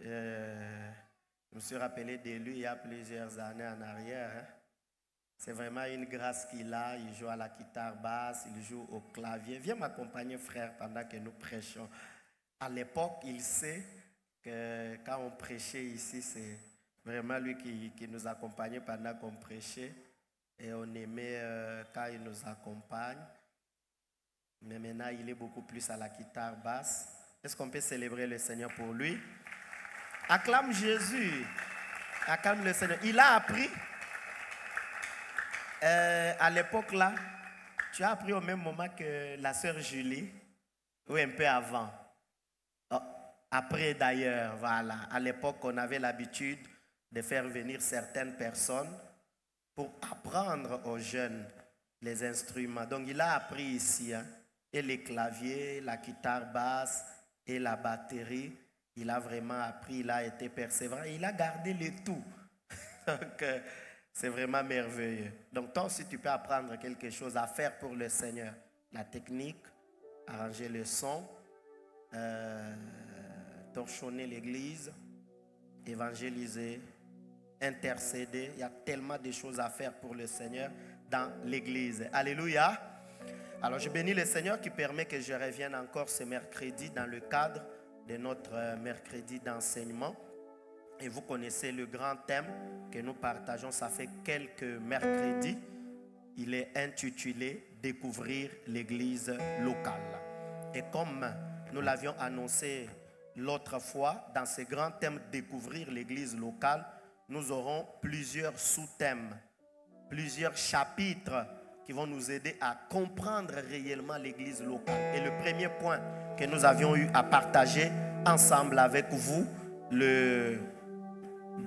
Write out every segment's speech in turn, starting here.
Je me suis rappelé de lui il y a plusieurs années en arrière. Hein. C'est vraiment une grâce qu'il a. Il joue à la guitare basse, il joue au clavier. Viens m'accompagner, frère, pendant que nous prêchons. À l'époque, il sait que quand on prêchait ici, c'est vraiment lui qui nous accompagnait pendant qu'on prêchait. Et on aimait quand il nous accompagne. Mais maintenant, il est beaucoup plus à la guitare basse. Est-ce qu'on peut célébrer le Seigneur pour lui? Acclame Jésus. Acclame le Seigneur. Il a appris. À l'époque là, tu as appris au même moment que la sœur Julie, ou un peu avant. Oh, après d'ailleurs, voilà. À l'époque, on avait l'habitude de faire venir certaines personnes pour apprendre aux jeunes les instruments. Donc il a appris ici, hein, et les claviers, la guitare basse et la batterie. Il a vraiment appris, il a été persévérant, il a gardé le tout. Donc c'est vraiment merveilleux. Donc toi aussi tu peux apprendre quelque chose à faire pour le Seigneur. La technique, arranger le son, torchonner l'église, évangéliser, intercéder. Il y a tellement de choses à faire pour le Seigneur dans l'église. Alléluia. Alors je bénis le Seigneur qui permet que je revienne encore ce mercredi dans le cadre de notre mercredi d'enseignement. Et vous connaissez le grand thème que nous partageons, ça fait quelques mercredis. Il est intitulé « Découvrir l'église locale ». Et comme nous l'avions annoncé l'autre fois, dans ce grand thème « Découvrir l'église locale », nous aurons plusieurs sous-thèmes, plusieurs chapitres qui vont nous aider à comprendre réellement l'église locale. Et le premier point que nous avions eu à partager ensemble avec vous, le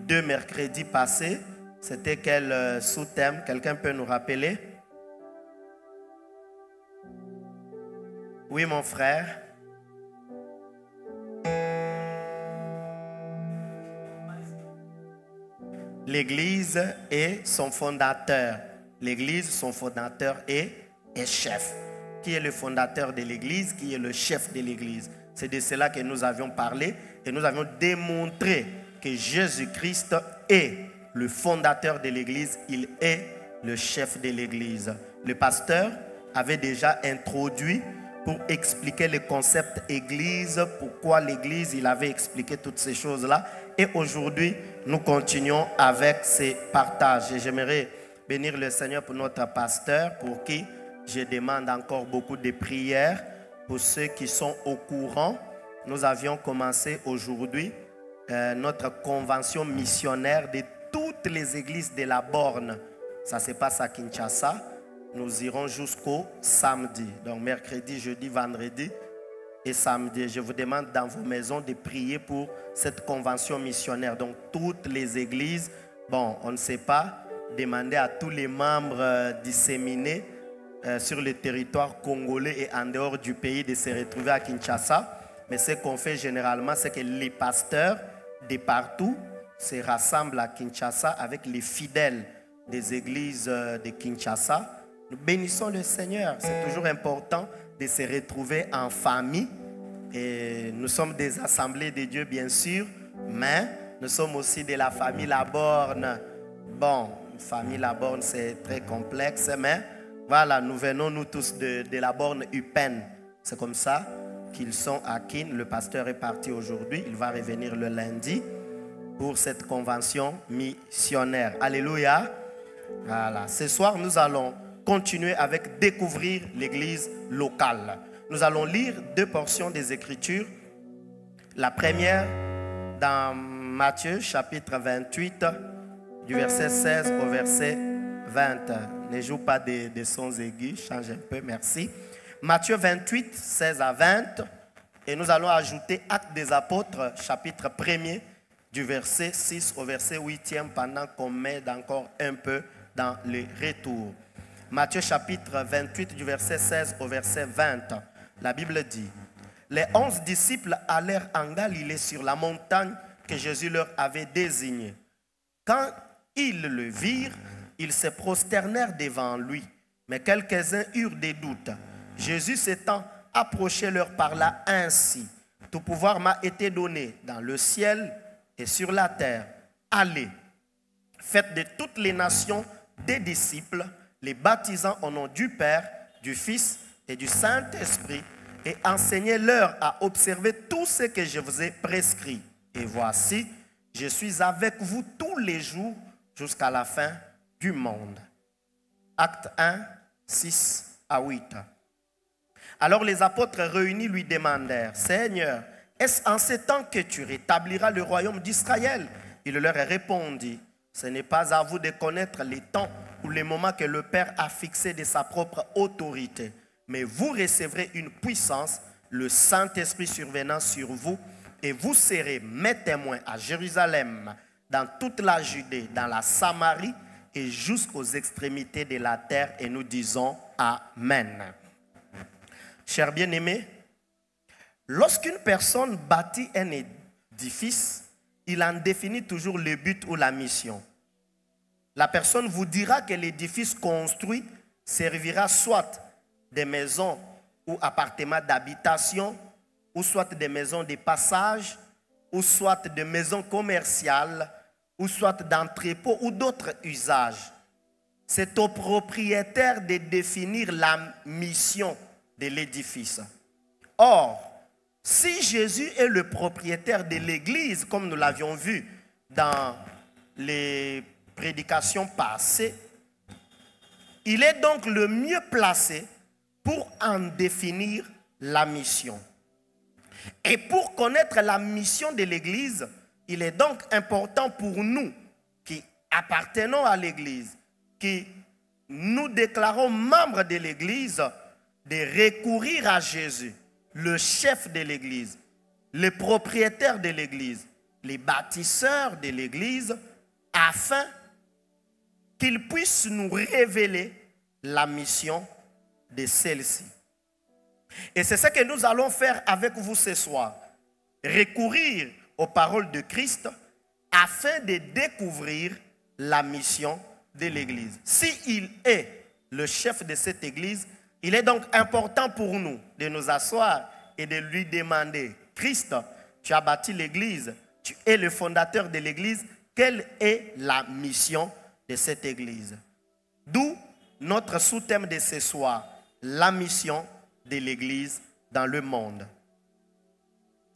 2 mercredis passés, c'était quel sous-thème? Quelqu'un peut nous rappeler? Oui, mon frère. L'église et son fondateur. L'église, son fondateur et chef. Qui est le fondateur de l'église? Qui est le chef de l'église? C'est de cela que nous avions parlé et nous avions démontré que Jésus-Christ est le fondateur de l'église, il est le chef de l'église. Le pasteur avait déjà introduit pour expliquer le concept église, pourquoi l'église, il avait expliqué toutes ces choses-là. Et aujourd'hui, nous continuons avec ces partages. Et j'aimerais bénir le Seigneur pour notre pasteur, pour qui je demande encore beaucoup de prières. Pour ceux qui sont au courant, nous avions commencé aujourd'hui notre convention missionnaire de toutes les églises de la Borne. Ça se passe à Kinshasa. Nous irons jusqu'au samedi. Donc mercredi, jeudi, vendredi et samedi. Je vous demande dans vos maisons de prier pour cette convention missionnaire. Donc toutes les églises, bon, on ne sait pas, demander à tous les membres disséminés sur le territoire congolais et en dehors du pays de se retrouver à Kinshasa. Mais ce qu'on fait généralement, c'est que les pasteurs de partout se rassemblent à Kinshasa avec les fidèles des églises de Kinshasa. Nous bénissons le Seigneur. C'est toujours important de se retrouver en famille. Et nous sommes des assemblées de Dieu, bien sûr, mais nous sommes aussi de la famille La Borne. Bon, famille La Borne, c'est très complexe, mais voilà, nous venons nous tous de la Borne Upen. C'est comme ça qu'ils sont à Kin. Le pasteur est parti aujourd'hui. Il va revenir le lundi pour cette convention missionnaire. Alléluia. Voilà. Ce soir, nous allons continuer avec découvrir l'église locale. Nous allons lire 2 portions des Écritures. La première dans Matthieu chapitre 28 du verset 16 au verset 20. Ne joue pas des sons aigus, change un peu, merci. Matthieu 28, 16 à 20. Et nous allons ajouter Actes des Apôtres chapitre 1er du verset 6 au verset 8e pendant qu'on m'aide encore un peu dans le retour. Matthieu chapitre 28 du verset 16 au verset 20. La Bible dit: les 11 disciples allèrent en Galilée sur la montagne que Jésus leur avait désignée. Quand ils le virent, ils se prosternèrent devant lui. Mais quelques-uns eurent des doutes. Jésus s'étant approché leur parla ainsi: tout pouvoir m'a été donné dans le ciel et sur la terre. Allez, faites de toutes les nations des disciples, les baptisant au nom du Père, du Fils et du Saint-Esprit, et enseignez-leur à observer tout ce que je vous ai prescrit. Et voici, je suis avec vous tous les jours jusqu'à la fin du monde. Acte 1, 6 à 8. Alors les apôtres réunis lui demandèrent, Seigneur, est-ce en ce temps que tu rétabliras le royaume d'Israël? Il leur répondit, ce n'est pas à vous de connaître les temps ou les moments que le Père a fixés de sa propre autorité, mais vous recevrez une puissance, le Saint-Esprit survenant sur vous, et vous serez mes témoins à Jérusalem, dans toute la Judée, dans la Samarie et jusqu'aux extrémités de la terre. Et nous disons Amen. Chers bien-aimés, lorsqu'une personne bâtit un édifice, il en définit toujours le but ou la mission. La personne vous dira que l'édifice construit servira soit des maisons ou appartements d'habitation, ou soit des maisons de passage, ou soit des maisons commerciales, ou soit d'entrepôts ou d'autres usages. C'est au propriétaire de définir la mission de l'édifice. Or, si Jésus est le propriétaire de l'église, comme nous l'avions vu dans les prédications passées, il est donc le mieux placé pour en définir la mission. Et pour connaître la mission de l'église, il est donc important pour nous qui appartenons à l'église, qui nous déclarons membres de l'église, de recourir à Jésus, le chef de l'église, le propriétaire de l'église, les bâtisseurs de l'église, afin qu'ils puissent nous révéler la mission de celle-ci. Et c'est ce que nous allons faire avec vous ce soir. Recourir aux paroles de Christ afin de découvrir la mission de l'église. S'il est le chef de cette église, il est donc important pour nous de nous asseoir et de lui demander, Christ, tu as bâti l'église, tu es le fondateur de l'église, quelle est la mission de cette église? D'où notre sous-thème de ce soir, la mission de l'église dans le monde.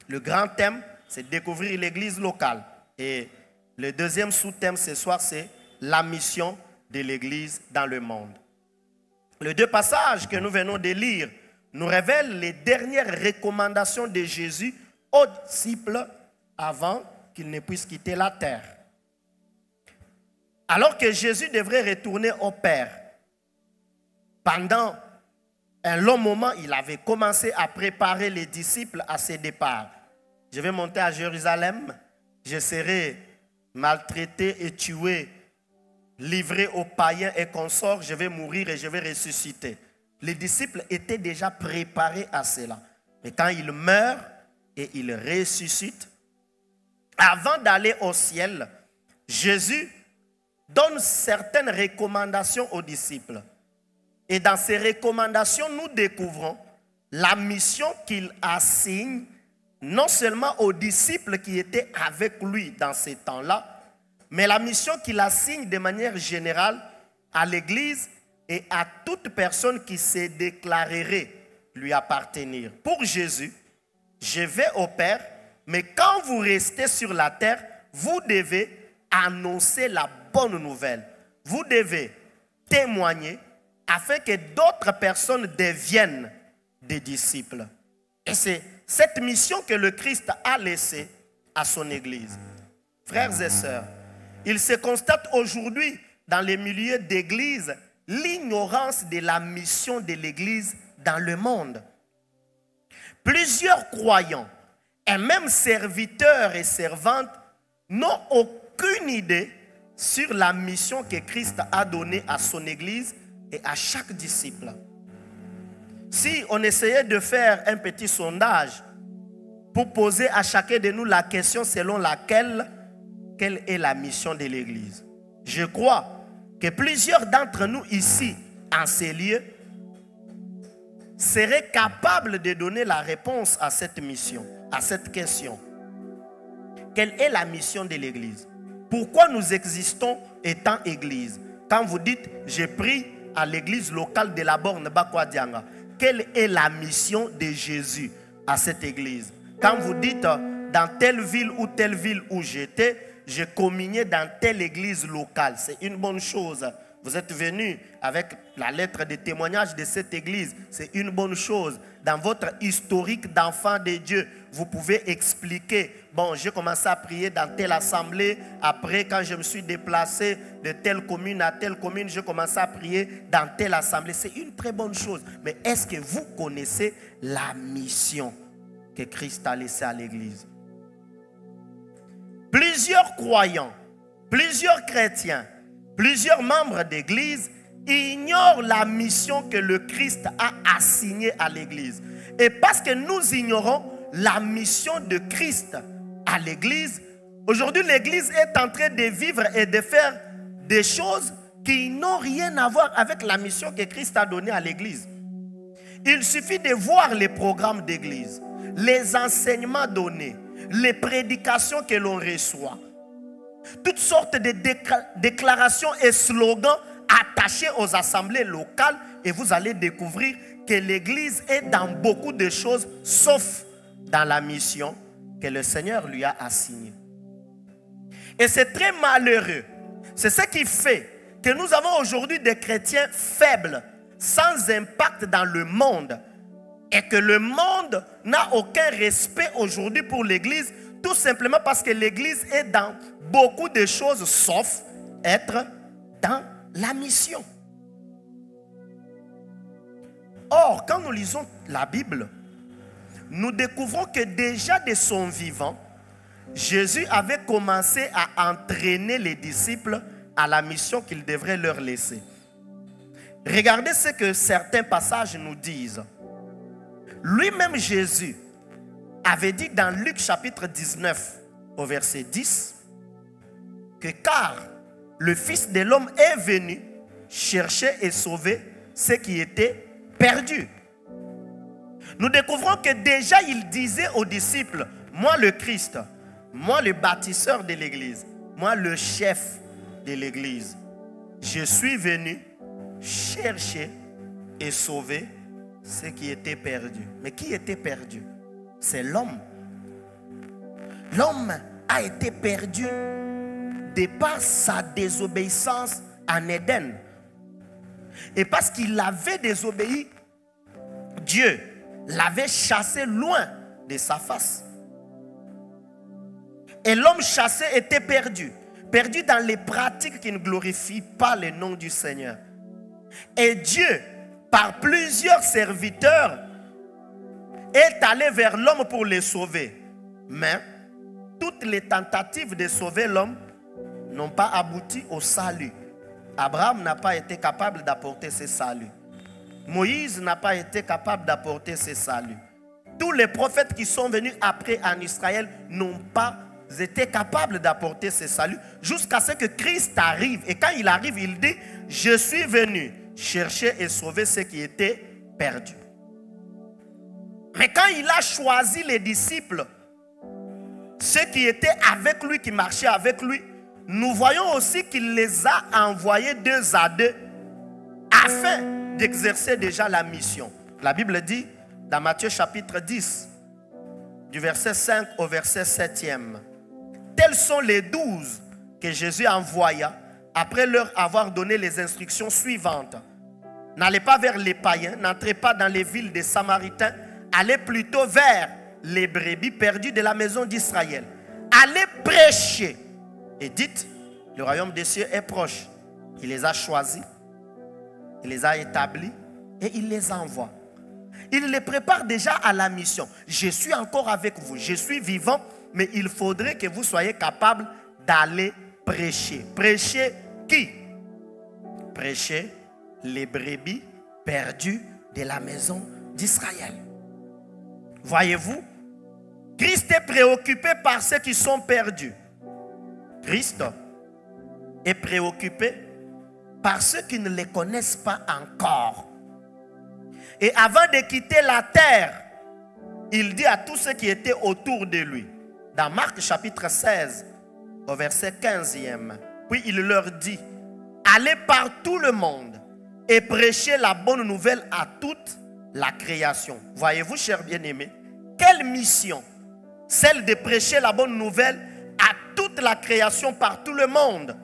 Le grand thème, c'est découvrir l'église locale. Et le deuxième sous-thème ce soir, c'est la mission de l'église dans le monde. Les deux passages que nous venons de lire nous révèlent les dernières recommandations de Jésus aux disciples avant qu'ils ne puissent quitter la terre. Alors que Jésus devrait retourner au Père, pendant un long moment, il avait commencé à préparer les disciples à ses départs. Je vais monter à Jérusalem, je serai maltraité et tué, livré aux païens et consorts, je vais mourir et je vais ressusciter. Les disciples étaient déjà préparés à cela. Mais quand il meurt et il ressuscite, avant d'aller au ciel, Jésus donne certaines recommandations aux disciples. Et dans ces recommandations, nous découvrons la mission qu'il assigne non seulement aux disciples qui étaient avec lui dans ces temps-là, mais la mission qu'il assigne de manière générale à l'Église et à toute personne qui se déclarerait lui appartenir. Pour Jésus, je vais au Père, mais quand vous restez sur la terre, vous devez annoncer la bonne nouvelle. Vous devez témoigner afin que d'autres personnes deviennent des disciples. Et c'est cette mission que le Christ a laissée à son Église. Frères et sœurs, il se constate aujourd'hui dans les milieux d'église l'ignorance de la mission de l'Église dans le monde. Plusieurs croyants et même serviteurs et servantes n'ont aucune idée sur la mission que Christ a donnée à son Église et à chaque disciple. Si on essayait de faire un petit sondage pour poser à chacun de nous la question selon laquelle quelle est la mission de l'Église, je crois que plusieurs d'entre nous ici, en ces lieux, seraient capables de donner la réponse à cette mission, à cette question. Quelle est la mission de l'église? Pourquoi nous existons étant église? Quand vous dites, j'ai pris à l'église locale de la Borne Bakwadianga, quelle est la mission de Jésus à cette église? Quand vous dites, dans telle ville où j'étais, j'ai communié dans telle église locale, c'est une bonne chose. Vous êtes venu avec la lettre de témoignage de cette église, c'est une bonne chose. Dans votre historique d'enfant de Dieu, vous pouvez expliquer, bon, j'ai commencé à prier dans telle assemblée, après quand je me suis déplacé de telle commune à telle commune, j'ai commencé à prier dans telle assemblée. C'est une très bonne chose. Mais est-ce que vous connaissez la mission que Christ a laissée à l'église? Plusieurs croyants, plusieurs chrétiens, plusieurs membres d'église ignorent la mission que le Christ a assignée à l'église. Et parce que nous ignorons la mission de Christ à l'église, aujourd'hui l'église est en train de vivre et de faire des choses qui n'ont rien à voir avec la mission que Christ a donnée à l'église. Il suffit de voir les programmes d'église, les enseignements donnés, les prédications que l'on reçoit, toutes sortes de déclarations et slogans attachés aux assemblées locales, et vous allez découvrir que l'église est dans beaucoup de choses sauf dans la mission que le Seigneur lui a assignée. Et c'est très malheureux. C'est ce qui fait que nous avons aujourd'hui des chrétiens faibles, sans impact dans le monde, et que le monde n'a aucun respect aujourd'hui pour l'église, tout simplement parce que l'église est dans beaucoup de choses sauf être dans la mission. Or, quand nous lisons la Bible, nous découvrons que déjà de son vivant, Jésus avait commencé à entraîner les disciples à la mission qu'il devrait leur laisser. Regardez ce que certains passages nous disent. Lui-même Jésus avait dit dans Luc chapitre 19 au verset 10 que car le Fils de l'homme est venu chercher et sauver ceux qui étaient perdus. Nous découvrons que déjà il disait aux disciples, moi le Christ, moi le bâtisseur de l'église, moi le chef de l'église, je suis venu chercher et sauver ceux qui étaient perdus. Mais qui était perdu? C'est l'homme. L'homme a été perdu de par sa désobéissance en Éden. Et parce qu'il avait désobéi, Dieu l'avait chassé loin de sa face. Et l'homme chassé était perdu. Perdu dans les pratiques qui ne glorifient pas le nom du Seigneur. Et Dieu, par plusieurs serviteurs, est allé vers l'homme pour le sauver. Mais toutes les tentatives de sauver l'homme n'ont pas abouti au salut. Abraham n'a pas été capable d'apporter ce salut. Moïse n'a pas été capable d'apporter ce salut. Tous les prophètes qui sont venus après en Israël n'ont pas été capables d'apporter ce salut jusqu'à ce que Christ arrive. Et quand il arrive, il dit, je suis venu chercher et sauver ceux qui étaient perdus. Mais quand il a choisi les disciples, ceux qui étaient avec lui, qui marchaient avec lui, nous voyons aussi qu'il les a envoyés 2 à 2 afin d'exercer déjà la mission. La Bible dit dans Matthieu chapitre 10, du verset 5 au verset 7e, tels sont les 12 que Jésus envoya après leur avoir donné les instructions suivantes. N'allez pas vers les païens, n'entrez pas dans les villes des Samaritains, allez plutôt vers les brebis perdues de la maison d'Israël. Allez prêcher et dites, le royaume des cieux est proche. Il les a choisis, il les a établis et il les envoie. Il les prépare déjà à la mission. Je suis encore avec vous, je suis vivant, mais il faudrait que vous soyez capables d'aller prêcher. Prêcher qui? Prêcher les brebis perdues de la maison d'Israël. Voyez-vous, Christ est préoccupé par ceux qui sont perdus. Christ est préoccupé par ceux qui ne les connaissent pas encore. Et avant de quitter la terre, il dit à tous ceux qui étaient autour de lui, Dans Marc chapitre 16, au verset 15e. Puis il leur dit, allez par tout le monde et prêchez la bonne nouvelle à toute la création. Voyez-vous, chers bien-aimés, quelle mission? Celle de prêcher la bonne nouvelle à toute la création par tout le monde.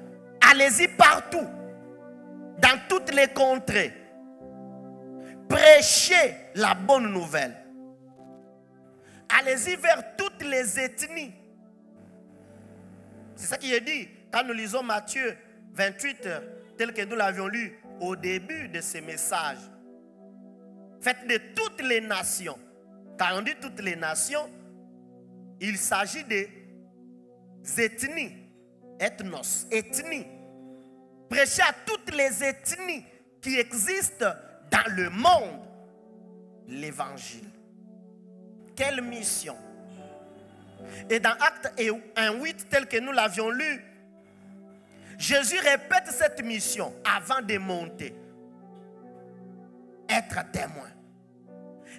Allez-y partout, dans toutes les contrées. Prêchez la bonne nouvelle. Allez-y vers toutes les ethnies. C'est ça qui est dit quand nous lisons Matthieu 28, tel que nous l'avions lu au début de ce message. Faites de toutes les nations. Quand on dit toutes les nations, il s'agit des ethnies, ethnos, ethnies. Prêchez à toutes les ethnies qui existent dans le monde l'évangile. Quelle mission! Et dans Actes 1:8, tel que nous l'avions lu, Jésus répète cette mission avant de monter. Être témoin.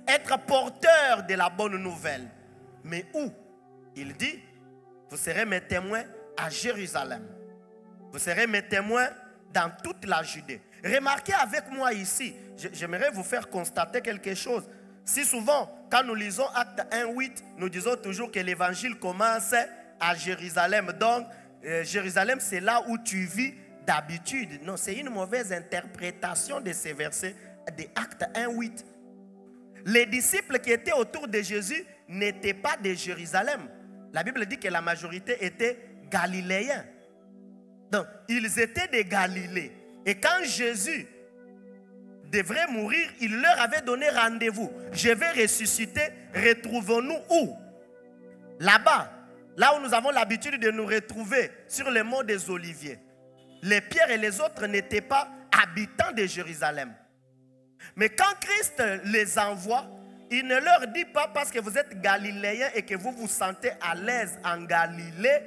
Être porteur de la bonne nouvelle. Mais où? Il dit, vous serez mes témoins à Jérusalem. Vous serez mes témoins dans toute la Judée. Remarquez avec moi ici, j'aimerais vous faire constater quelque chose. Si souvent, quand nous lisons Actes 1:8, nous disons toujours que l'évangile commence à Jérusalem. Donc, Jérusalem, c'est là où tu vis d'habitude. Non, c'est une mauvaise interprétation de ces versets de Actes 1:8. Les disciples qui étaient autour de Jésus n'étaient pas de Jérusalem. La Bible dit que la majorité était galiléens. Donc, ils étaient de Galilée. Et quand Jésus devrait mourir, il leur avait donné rendez-vous. Je vais ressusciter. Retrouvons-nous où? Là-bas. Là où nous avons l'habitude de nous retrouver, sur le mont des Oliviers. Les Pierres et les autres n'étaient pas habitants de Jérusalem. Mais quand Christ les envoie, il ne leur dit pas parce que vous êtes galiléens et que vous vous sentez à l'aise en Galilée,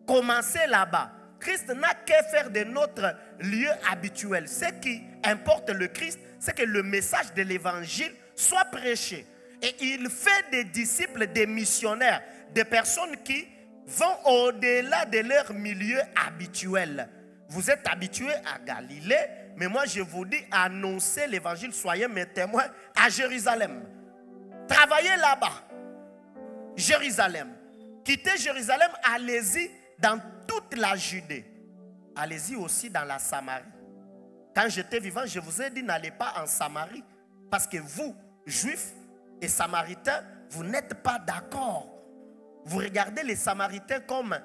commencez là-bas. Christ n'a qu'à faire de notre lieu habituel. Ce qui importe le Christ, c'est que le message de l'évangile soit prêché. Et il fait des disciples, des missionnaires, des personnes qui vont au-delà de leur milieu habituel. Vous êtes habitués à Galilée, mais moi je vous dis, annoncez l'évangile, soyez mes témoins à Jérusalem. Travaillez là-bas. Jérusalem. Quittez Jérusalem, allez-y dans toute la Judée. Allez-y aussi dans la Samarie. Quand j'étais vivant, je vous ai dit, n'allez pas en Samarie. Parce que vous, Juifs et Samaritains, vous n'êtes pas d'accord. Vous regardez les Samaritains comme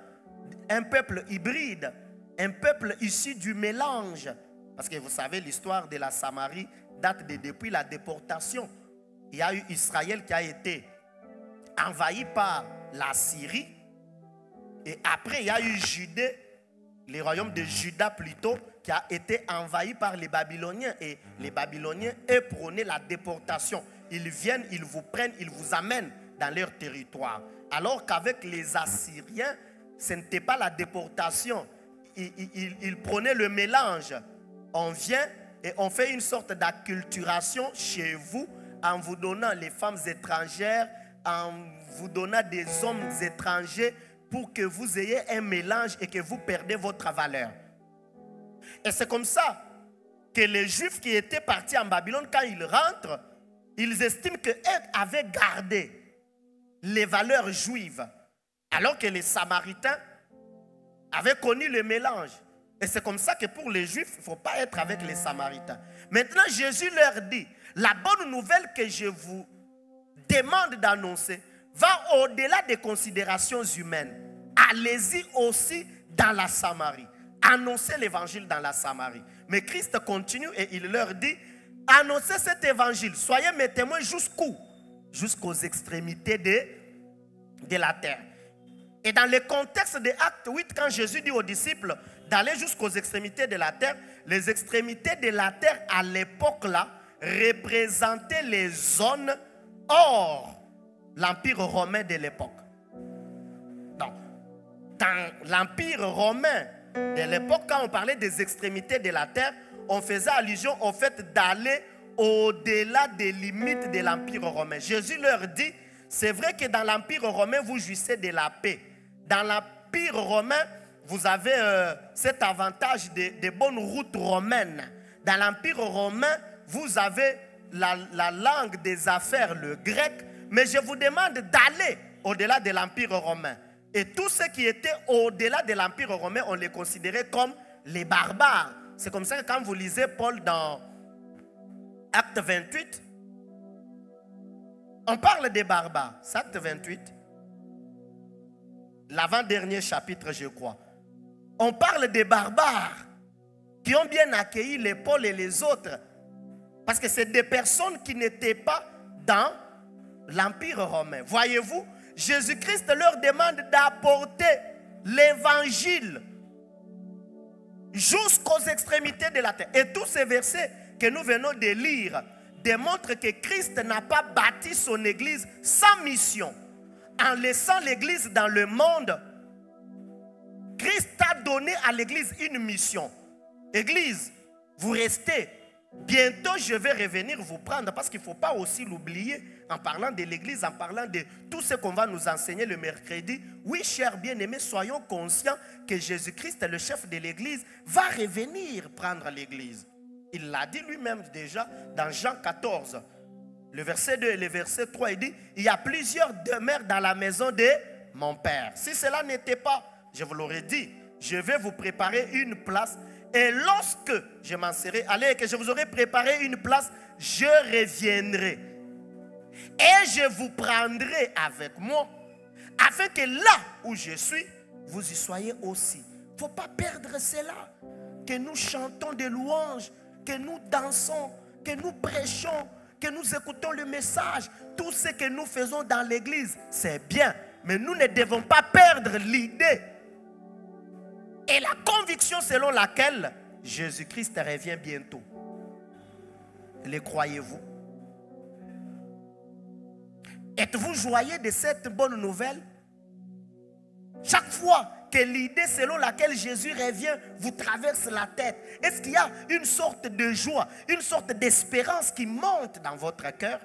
un peuple hybride, un peuple issu du mélange. Parce que vous savez, l'histoire de la Samarie date depuis la déportation. Il y a eu Israël qui a été envahi par la Syrie. Et après, il y a eu Judée, le royaume de Juda plutôt, qui a été envahi par les Babyloniens. Et les Babyloniens, eux, prônaient la déportation. Ils viennent, ils vous prennent, ils vous amènent dans leur territoire. Alors qu'avec les Assyriens, ce n'était pas la déportation. Ils prônaient le mélange. On vient et on fait une sorte d'acculturation chez vous en vous donnant les femmes étrangères, en vous donnant des hommes étrangers pour que vous ayez un mélange et que vous perdez votre valeur. Et c'est comme ça que les Juifs qui étaient partis en Babylone, quand ils rentrent, ils estiment qu'eux avaient gardé les valeurs juives, alors que les Samaritains avaient connu le mélange. Et c'est comme ça que pour les Juifs, il ne faut pas être avec les Samaritains. Maintenant, Jésus leur dit, la bonne nouvelle que je vous demande d'annoncer va au-delà des considérations humaines. Allez-y aussi dans la Samarie. Annoncez l'évangile dans la Samarie. Mais Christ continue et il leur dit, annoncez cet évangile. Soyez mes témoins jusqu'où? Jusqu'aux extrémités de la terre. Et dans le contexte de Acte 8, quand Jésus dit aux disciples d'aller jusqu'aux extrémités de la terre, les extrémités de la terre à l'époque-là représentaient les zones hors l'Empire romain de l'époque. Donc, dans l'Empire romain de l'époque, quand on parlait des extrémités de la terre, on faisait allusion au fait d'aller au-delà des limites de l'Empire romain. Jésus leur dit, C'est vrai que dans l'Empire romain, vous jouissez de la paix. Dans l'Empire romain, vous avez cet avantage des bonnes routes romaines. Dans l'Empire romain, vous avez la langue des affaires, le grec. Mais je vous demande d'aller au-delà de l'Empire romain. Et tous ceux qui étaient au-delà de l'Empire romain, on les considérait comme les barbares. C'est comme ça que quand vous lisez Paul dans Acte 28, on parle des barbares. C'est Acte 28, l'avant-dernier chapitre, je crois. On parle des barbares qui ont bien accueilli les Paul et les autres. Parce que c'est des personnes qui n'étaient pas dans l'Empire romain. Voyez-vous, Jésus-Christ leur demande d'apporter l'évangile jusqu'aux extrémités de la terre. Et tous ces versets que nous venons de lire démontrent que Christ n'a pas bâti son église sans mission. En laissant l'église dans le monde, Christ a donné à l'église une mission. Église, vous restez. Bientôt, je vais revenir vous prendre parce qu'il ne faut pas aussi l'oublier en parlant de l'église, en parlant de tout ce qu'on va nous enseigner le mercredi. Oui, chers bien-aimés, soyons conscients que Jésus-Christ, le chef de l'église, va revenir prendre l'église. Il l'a dit lui-même déjà dans Jean 14, le verset 2 et le verset 3, il dit, il y a plusieurs demeures dans la maison de mon Père. Si cela n'était pas, je vous l'aurais dit, je vais vous préparer une place. Et lorsque je m'en serai allé et que je vous aurai préparé une place, je reviendrai. Et je vous prendrai avec moi, afin que là où je suis, vous y soyez aussi. Il ne faut pas perdre cela. Que nous chantons des louanges, que nous dansons, que nous prêchons, que nous écoutons le message. Tout ce que nous faisons dans l'église, c'est bien. Mais nous ne devons pas perdre l'idée et la conviction selon laquelle Jésus-Christ revient bientôt. Le croyez-vous? Êtes-vous joyeux de cette bonne nouvelle? Chaque fois que l'idée selon laquelle Jésus revient vous traverse la tête, est-ce qu'il y a une sorte de joie, une sorte d'espérance qui monte dans votre cœur?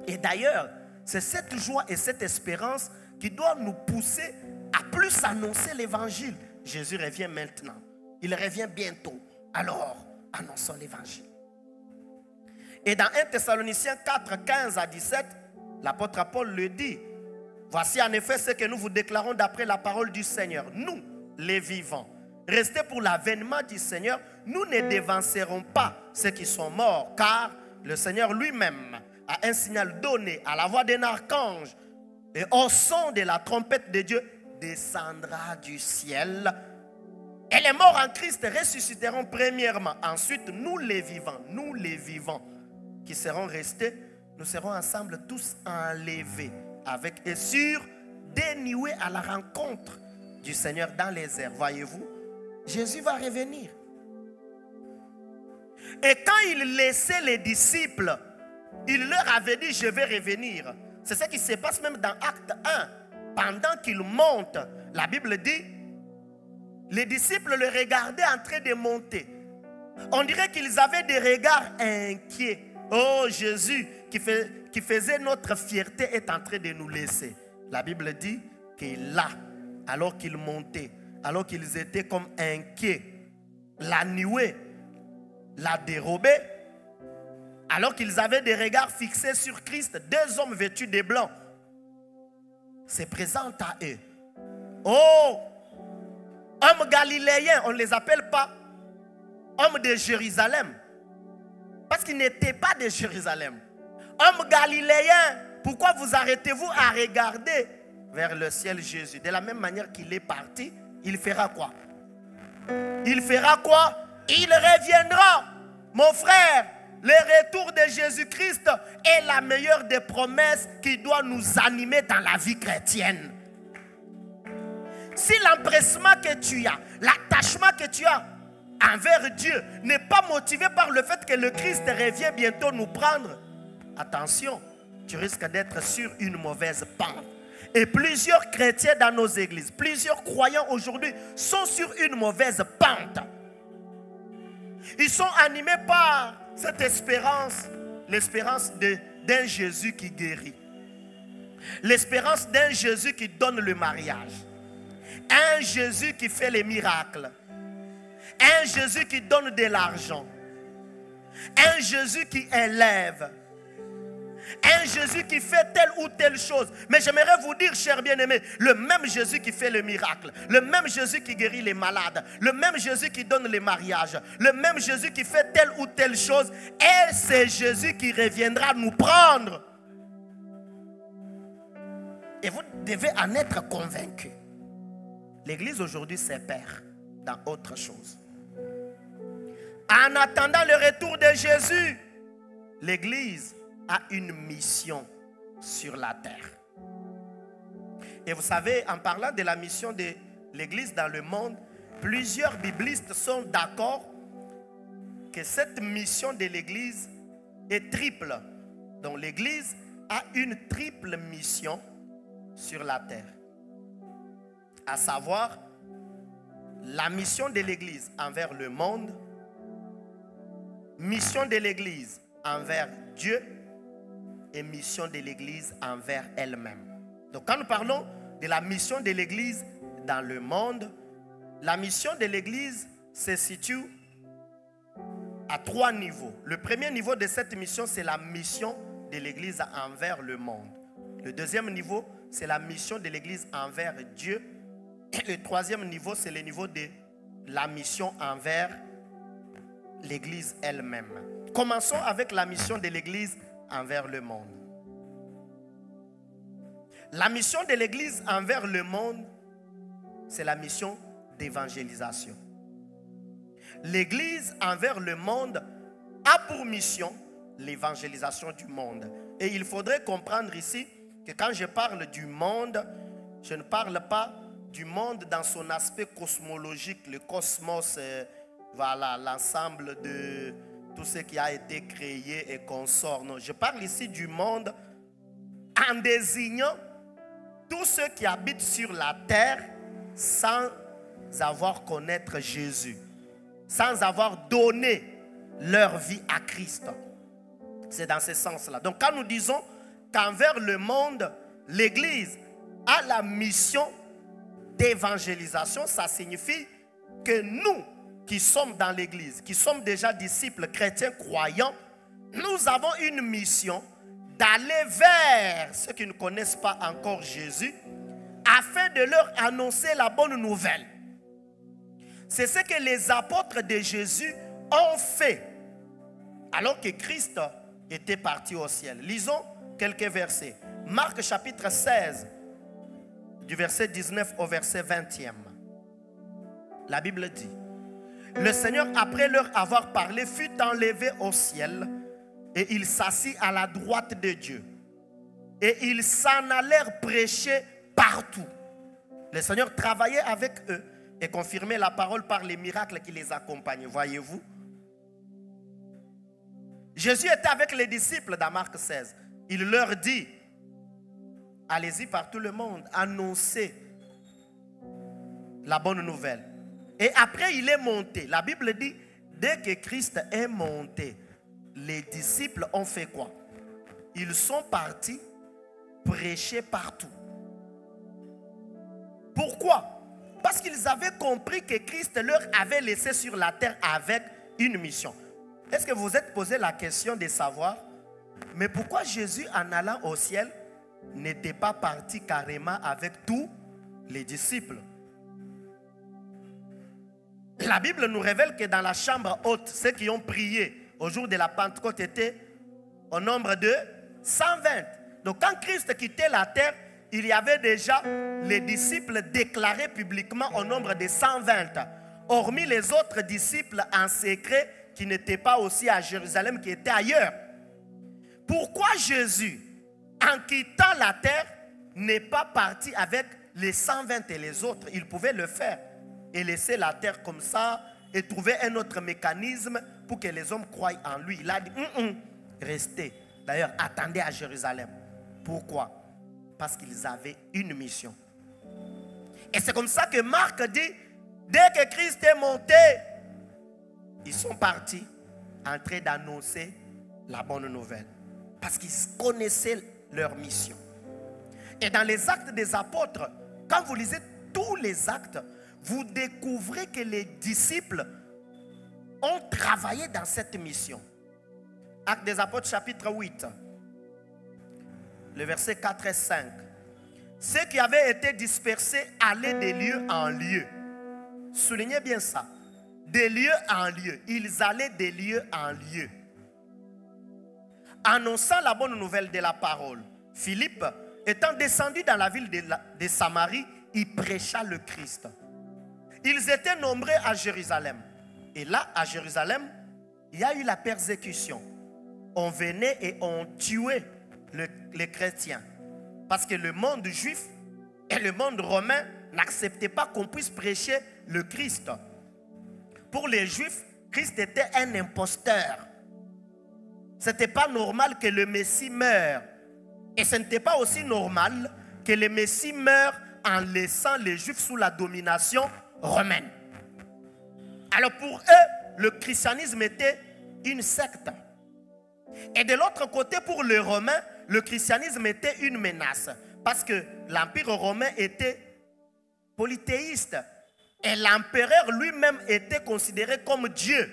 Et d'ailleurs, c'est cette joie et cette espérance qui doivent nous pousser à plus annoncer l'évangile. Jésus revient maintenant. Il revient bientôt. Alors, annonçons l'évangile. Et dans 1 Thessaloniciens 4, 15 à 17, l'apôtre Paul le dit. Voici en effet ce que nous vous déclarons d'après la parole du Seigneur. Nous, les vivants, restés pour l'avènement du Seigneur, nous ne dévancerons pas ceux qui sont morts, car le Seigneur lui-même a un signal donné à la voix d'un archange et au son de la trompette de Dieu descendra du ciel. Et les morts en Christ ressusciteront premièrement. Ensuite, nous les vivants qui serons restés, nous serons ensemble tous enlevés avec et sur dénoués à la rencontre du Seigneur dans les airs. Voyez-vous, Jésus va revenir. Et quand il laissait les disciples, il leur avait dit, je vais revenir. C'est ce qui se passe même dans Acte 1. Pendant qu'il monte, la Bible dit, les disciples le regardaient en train de monter. On dirait qu'ils avaient des regards inquiets. Oh, Jésus qui faisait notre fierté est en train de nous laisser. La Bible dit que là, alors qu'ils montaient, alors qu'ils étaient comme inquiets, la nuée l'a dérobé. Alors qu'ils avaient des regards fixés sur Christ, deux hommes vêtus de blanc se présentent à eux. Oh, hommes galiléens, on ne les appelle pas hommes de Jérusalem, parce qu'ils n'étaient pas de Jérusalem. Hommes galiléens, pourquoi vous arrêtez-vous à regarder vers le ciel Jésus? De la même manière qu'il est parti, il fera quoi? Il fera quoi? Il reviendra. Mon frère, le retour de Jésus-Christ est la meilleure des promesses qui doit nous animer dans la vie chrétienne. Si l'empressement que tu as, l'attachement que tu as envers Dieu n'est pas motivé par le fait que le Christ revient bientôt nous prendre, attention, tu risques d'être sur une mauvaise pente. Et plusieurs chrétiens dans nos églises, plusieurs croyants aujourd'hui sont sur une mauvaise pente. Ils sont animés par cette espérance, l'espérance d'un Jésus qui guérit. L'espérance d'un Jésus qui donne le mariage. Un Jésus qui fait les miracles. Un Jésus qui donne de l'argent. Un Jésus qui élève. Un Jésus qui fait telle ou telle chose. Mais j'aimerais vous dire, chers bien-aimés, le même Jésus qui fait le miracle, le même Jésus qui guérit les malades, le même Jésus qui donne les mariages, le même Jésus qui fait telle ou telle chose, et c'est Jésus qui reviendra nous prendre. Et vous devez en être convaincu. L'Église aujourd'hui se perd dans autre chose. En attendant le retour de Jésus, l'Église a une mission sur la terre. Et vous savez, en parlant de la mission de l'Église dans le monde, plusieurs biblistes sont d'accord que cette mission de l'Église est triple. Donc l'Église a une triple mission sur la terre. À savoir, la mission de l'Église envers le monde, mission de l'Église envers Dieu et mission de l'Église envers elle-même. Donc quand nous parlons de la mission de l'Église dans le monde, la mission de l'Église se situe à 3 niveaux. Le premier niveau de cette mission, c'est la mission de l'Église envers le monde. Le deuxième niveau, c'est la mission de l'Église envers Dieu. Et le troisième niveau, c'est le niveau de la mission envers l'Église elle-même. Commençons avec la mission de l'Église envers le monde. La mission de l'Église envers le monde, c'est la mission d'évangélisation. L'Église envers le monde a pour mission l'évangélisation du monde. Et il faudrait comprendre ici que quand je parle du monde, je ne parle pas du monde dans son aspect cosmologique, le cosmos, voilà, l'ensemble de tout ce qui a été créé et consort. Non, je parle ici du monde en désignant tous ceux qui habitent sur la terre sans avoir connaître Jésus, sans avoir donné leur vie à Christ. C'est dans ce sens-là. Donc quand nous disons qu'envers le monde, l'Église a la mission d'évangélisation, ça signifie que nous qui sommes dans l'Église, qui sommes déjà disciples chrétiens croyants, nous avons une mission d'aller vers ceux qui ne connaissent pas encore Jésus afin de leur annoncer la bonne nouvelle. C'est ce que les apôtres de Jésus ont fait alors que Christ était parti au ciel. Lisons quelques versets. Marc chapitre 16, du verset 19 au verset 20e. La Bible dit: le Seigneur, après leur avoir parlé, fut enlevé au ciel et il s'assit à la droite de Dieu. Et ils s'en allèrent prêcher partout. Le Seigneur travaillait avec eux et confirmait la parole par les miracles qui les accompagnaient. Voyez-vous? Jésus était avec les disciples dans Marc 16. Il leur dit: allez-y par tout le monde, annoncez la bonne nouvelle. Et après il est monté. La Bible dit, dès que Christ est monté, les disciples ont fait quoi? Ils sont partis prêcher partout. Pourquoi? Parce qu'ils avaient compris que Christ leur avait laissé sur la terre avec une mission. Est-ce que vous vous êtes posé la question de savoir, mais pourquoi Jésus, en allant au ciel, n'était pas parti carrément avec tous les disciples? La Bible nous révèle que dans la chambre haute, ceux qui ont prié au jour de la Pentecôte étaient au nombre de 120. Donc quand Christ quittait la terre, il y avait déjà les disciples déclarés publiquement au nombre de 120. Hormis les autres disciples en secret qui n'étaient pas aussi à Jérusalem, qui étaient ailleurs. Pourquoi Jésus, en quittant la terre, n'est pas parti avec les 120 et les autres? Il pouvait le faire et laisser la terre comme ça et trouver un autre mécanisme pour que les hommes croient en lui. Il a dit, restez. D'ailleurs, attendez à Jérusalem. Pourquoi? Parce qu'ils avaient une mission. Et c'est comme ça que Marc dit, dès que Christ est monté, ils sont partis en train d'annoncer la bonne nouvelle. Parce qu'ils connaissaient leur mission. Et dans les actes des apôtres, quand vous lisez tous les actes, vous découvrez que les disciples ont travaillé dans cette mission. Actes des apôtres chapitre 8, le verset 4 et 5. Ceux qui avaient été dispersés allaient de lieu en lieu. Soulignez bien ça. De lieu en lieu. Ils allaient de lieu en lieu, annonçant la bonne nouvelle de la parole. Philippe, étant descendu dans la ville de Samarie, il prêcha le Christ. Ils étaient nombreux à Jérusalem. Et là, à Jérusalem, il y a eu la persécution. On venait et on tuait les chrétiens. Parce que le monde juif et le monde romain n'acceptaient pas qu'on puisse prêcher le Christ. Pour les juifs, Christ était un imposteur. Ce n'était pas normal que le Messie meure. Et ce n'était pas aussi normal que le Messie meure en laissant les Juifs sous la domination romaine. Alors pour eux, le christianisme était une secte. Et de l'autre côté, pour les Romains, le christianisme était une menace. Parce que l'Empire romain était polythéiste. Et l'empereur lui-même était considéré comme Dieu.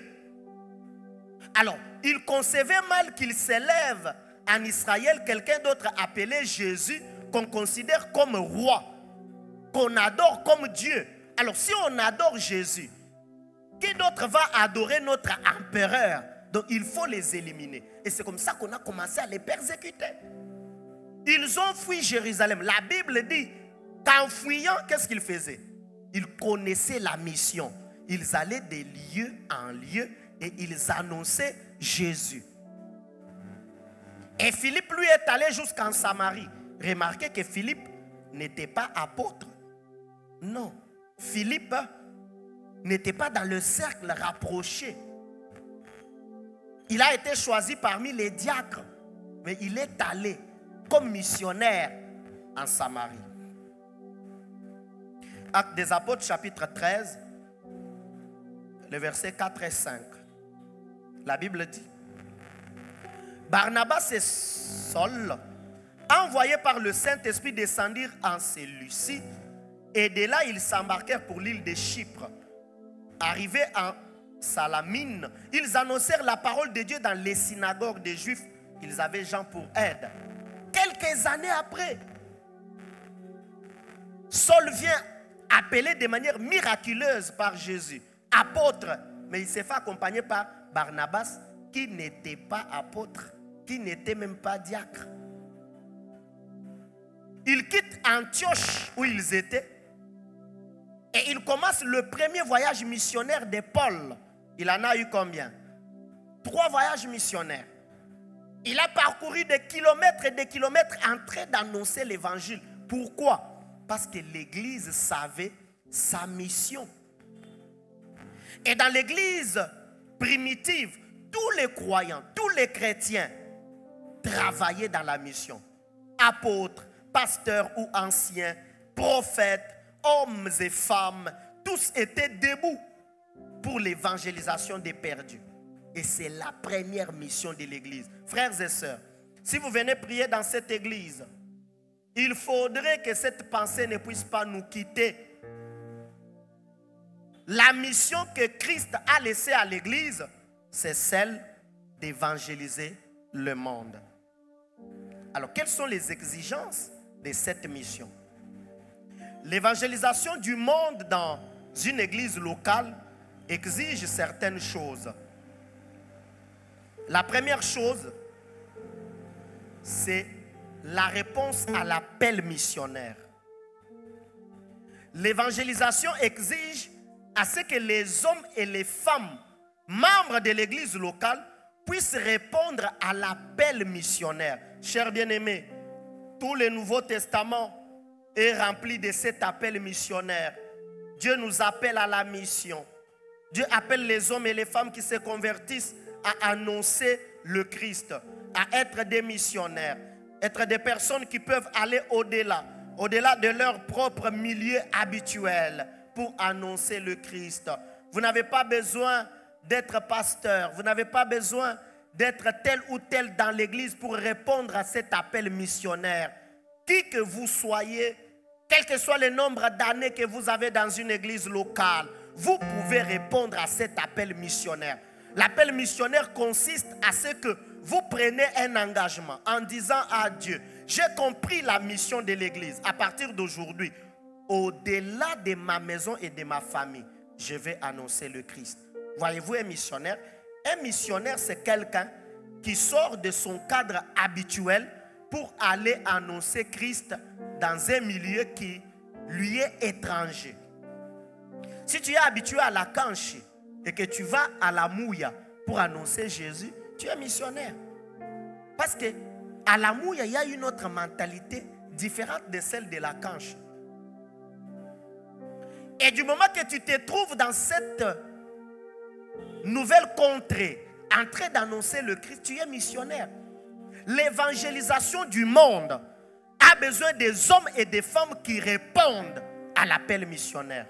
Alors, il concevait mal qu'il s'élève en Israël quelqu'un d'autre appelé Jésus, qu'on considère comme roi, qu'on adore comme Dieu. Alors, si on adore Jésus, qui d'autre va adorer notre empereur? Donc, il faut les éliminer. Et c'est comme ça qu'on a commencé à les persécuter. Ils ont fui Jérusalem. La Bible dit qu'en fuyant, qu'est-ce qu'ils faisaient? Ils connaissaient la mission. Ils allaient de lieu en lieu et ils annonçaient Jésus. Et Philippe, lui, est allé jusqu'en Samarie. Remarquez que Philippe n'était pas apôtre. Non. Philippe n'était pas dans le cercle rapproché. Il a été choisi parmi les diacres. Mais il est allé comme missionnaire en Samarie. Actes des apôtres chapitre 13, le verset 4 et 5. La Bible dit: Barnabas et Saul, envoyés par le Saint-Esprit, descendirent en Séleucie, et de là ils s'embarquèrent pour l'île de Chypre. Arrivés en Salamine, ils annoncèrent la parole de Dieu dans les synagogues des Juifs. Ils avaient Jean pour aide. Quelques années après, Saul vient appelé de manière miraculeuse par Jésus apôtre, mais il s'est fait accompagner par Barnabas, qui n'était pas apôtre, qui n'était même pas diacre. Ils quittent Antioche où ils étaient et ils commencent le premier voyage missionnaire de Paul. Il en a eu combien? 3 voyages missionnaires. Il a parcouru des kilomètres et des kilomètres en train d'annoncer l'évangile. Pourquoi? Parce que l'église savait sa mission. Et dans l'église primitive, tous les croyants, tous les chrétiens travaillaient dans la mission. Apôtres, pasteurs ou anciens, prophètes, hommes et femmes, tous étaient debout pour l'évangélisation des perdus. Et c'est la première mission de l'église. Frères et sœurs, si vous venez prier dans cette église, il faudrait que cette pensée ne puisse pas nous quitter. La mission que Christ a laissée à l'église, c'est celle d'évangéliser le monde. Alors, quelles sont les exigences de cette mission? L'évangélisation du monde dans une église locale exige certaines choses. La première chose, c'est la réponse à l'appel missionnaire. L'évangélisation exige à ce que les hommes et les femmes, membres de l'église locale, puissent répondre à l'appel missionnaire. Chers bien-aimés, tout le Nouveau Testament est rempli de cet appel missionnaire. Dieu nous appelle à la mission. Dieu appelle les hommes et les femmes qui se convertissent à annoncer le Christ, à être des missionnaires, être des personnes qui peuvent aller au-delà de leur propre milieu habituel pour annoncer le Christ. Vous n'avez pas besoin d'être pasteur, vous n'avez pas besoin d'être tel ou tel dans l'église pour répondre à cet appel missionnaire. qui que vous soyez, quel que soit le nombre d'années que vous avez dans une église locale, vous pouvez répondre à cet appel missionnaire. L'appel missionnaire consiste à ce que vous prenez un engagement en disant à Dieu, j'ai compris la mission de l'église. À partir d'aujourd'hui, au-delà de ma maison et de ma famille, je vais annoncer le Christ. Voyez-vous un missionnaire? Un missionnaire, c'est quelqu'un qui sort de son cadre habituel pour aller annoncer Christ dans un milieu qui lui est étranger. Si tu es habitué à la Kanchi et que tu vas à la Mouya pour annoncer Jésus, tu es missionnaire. Parce que à la Mouya, il y a une autre mentalité différente de celle de la Kanchi. Et du moment que tu te trouves dans cette nouvelle contrée, en train d'annoncer le Christ, tu es missionnaire. L'évangélisation du monde a besoin des hommes et des femmes qui répondent à l'appel missionnaire.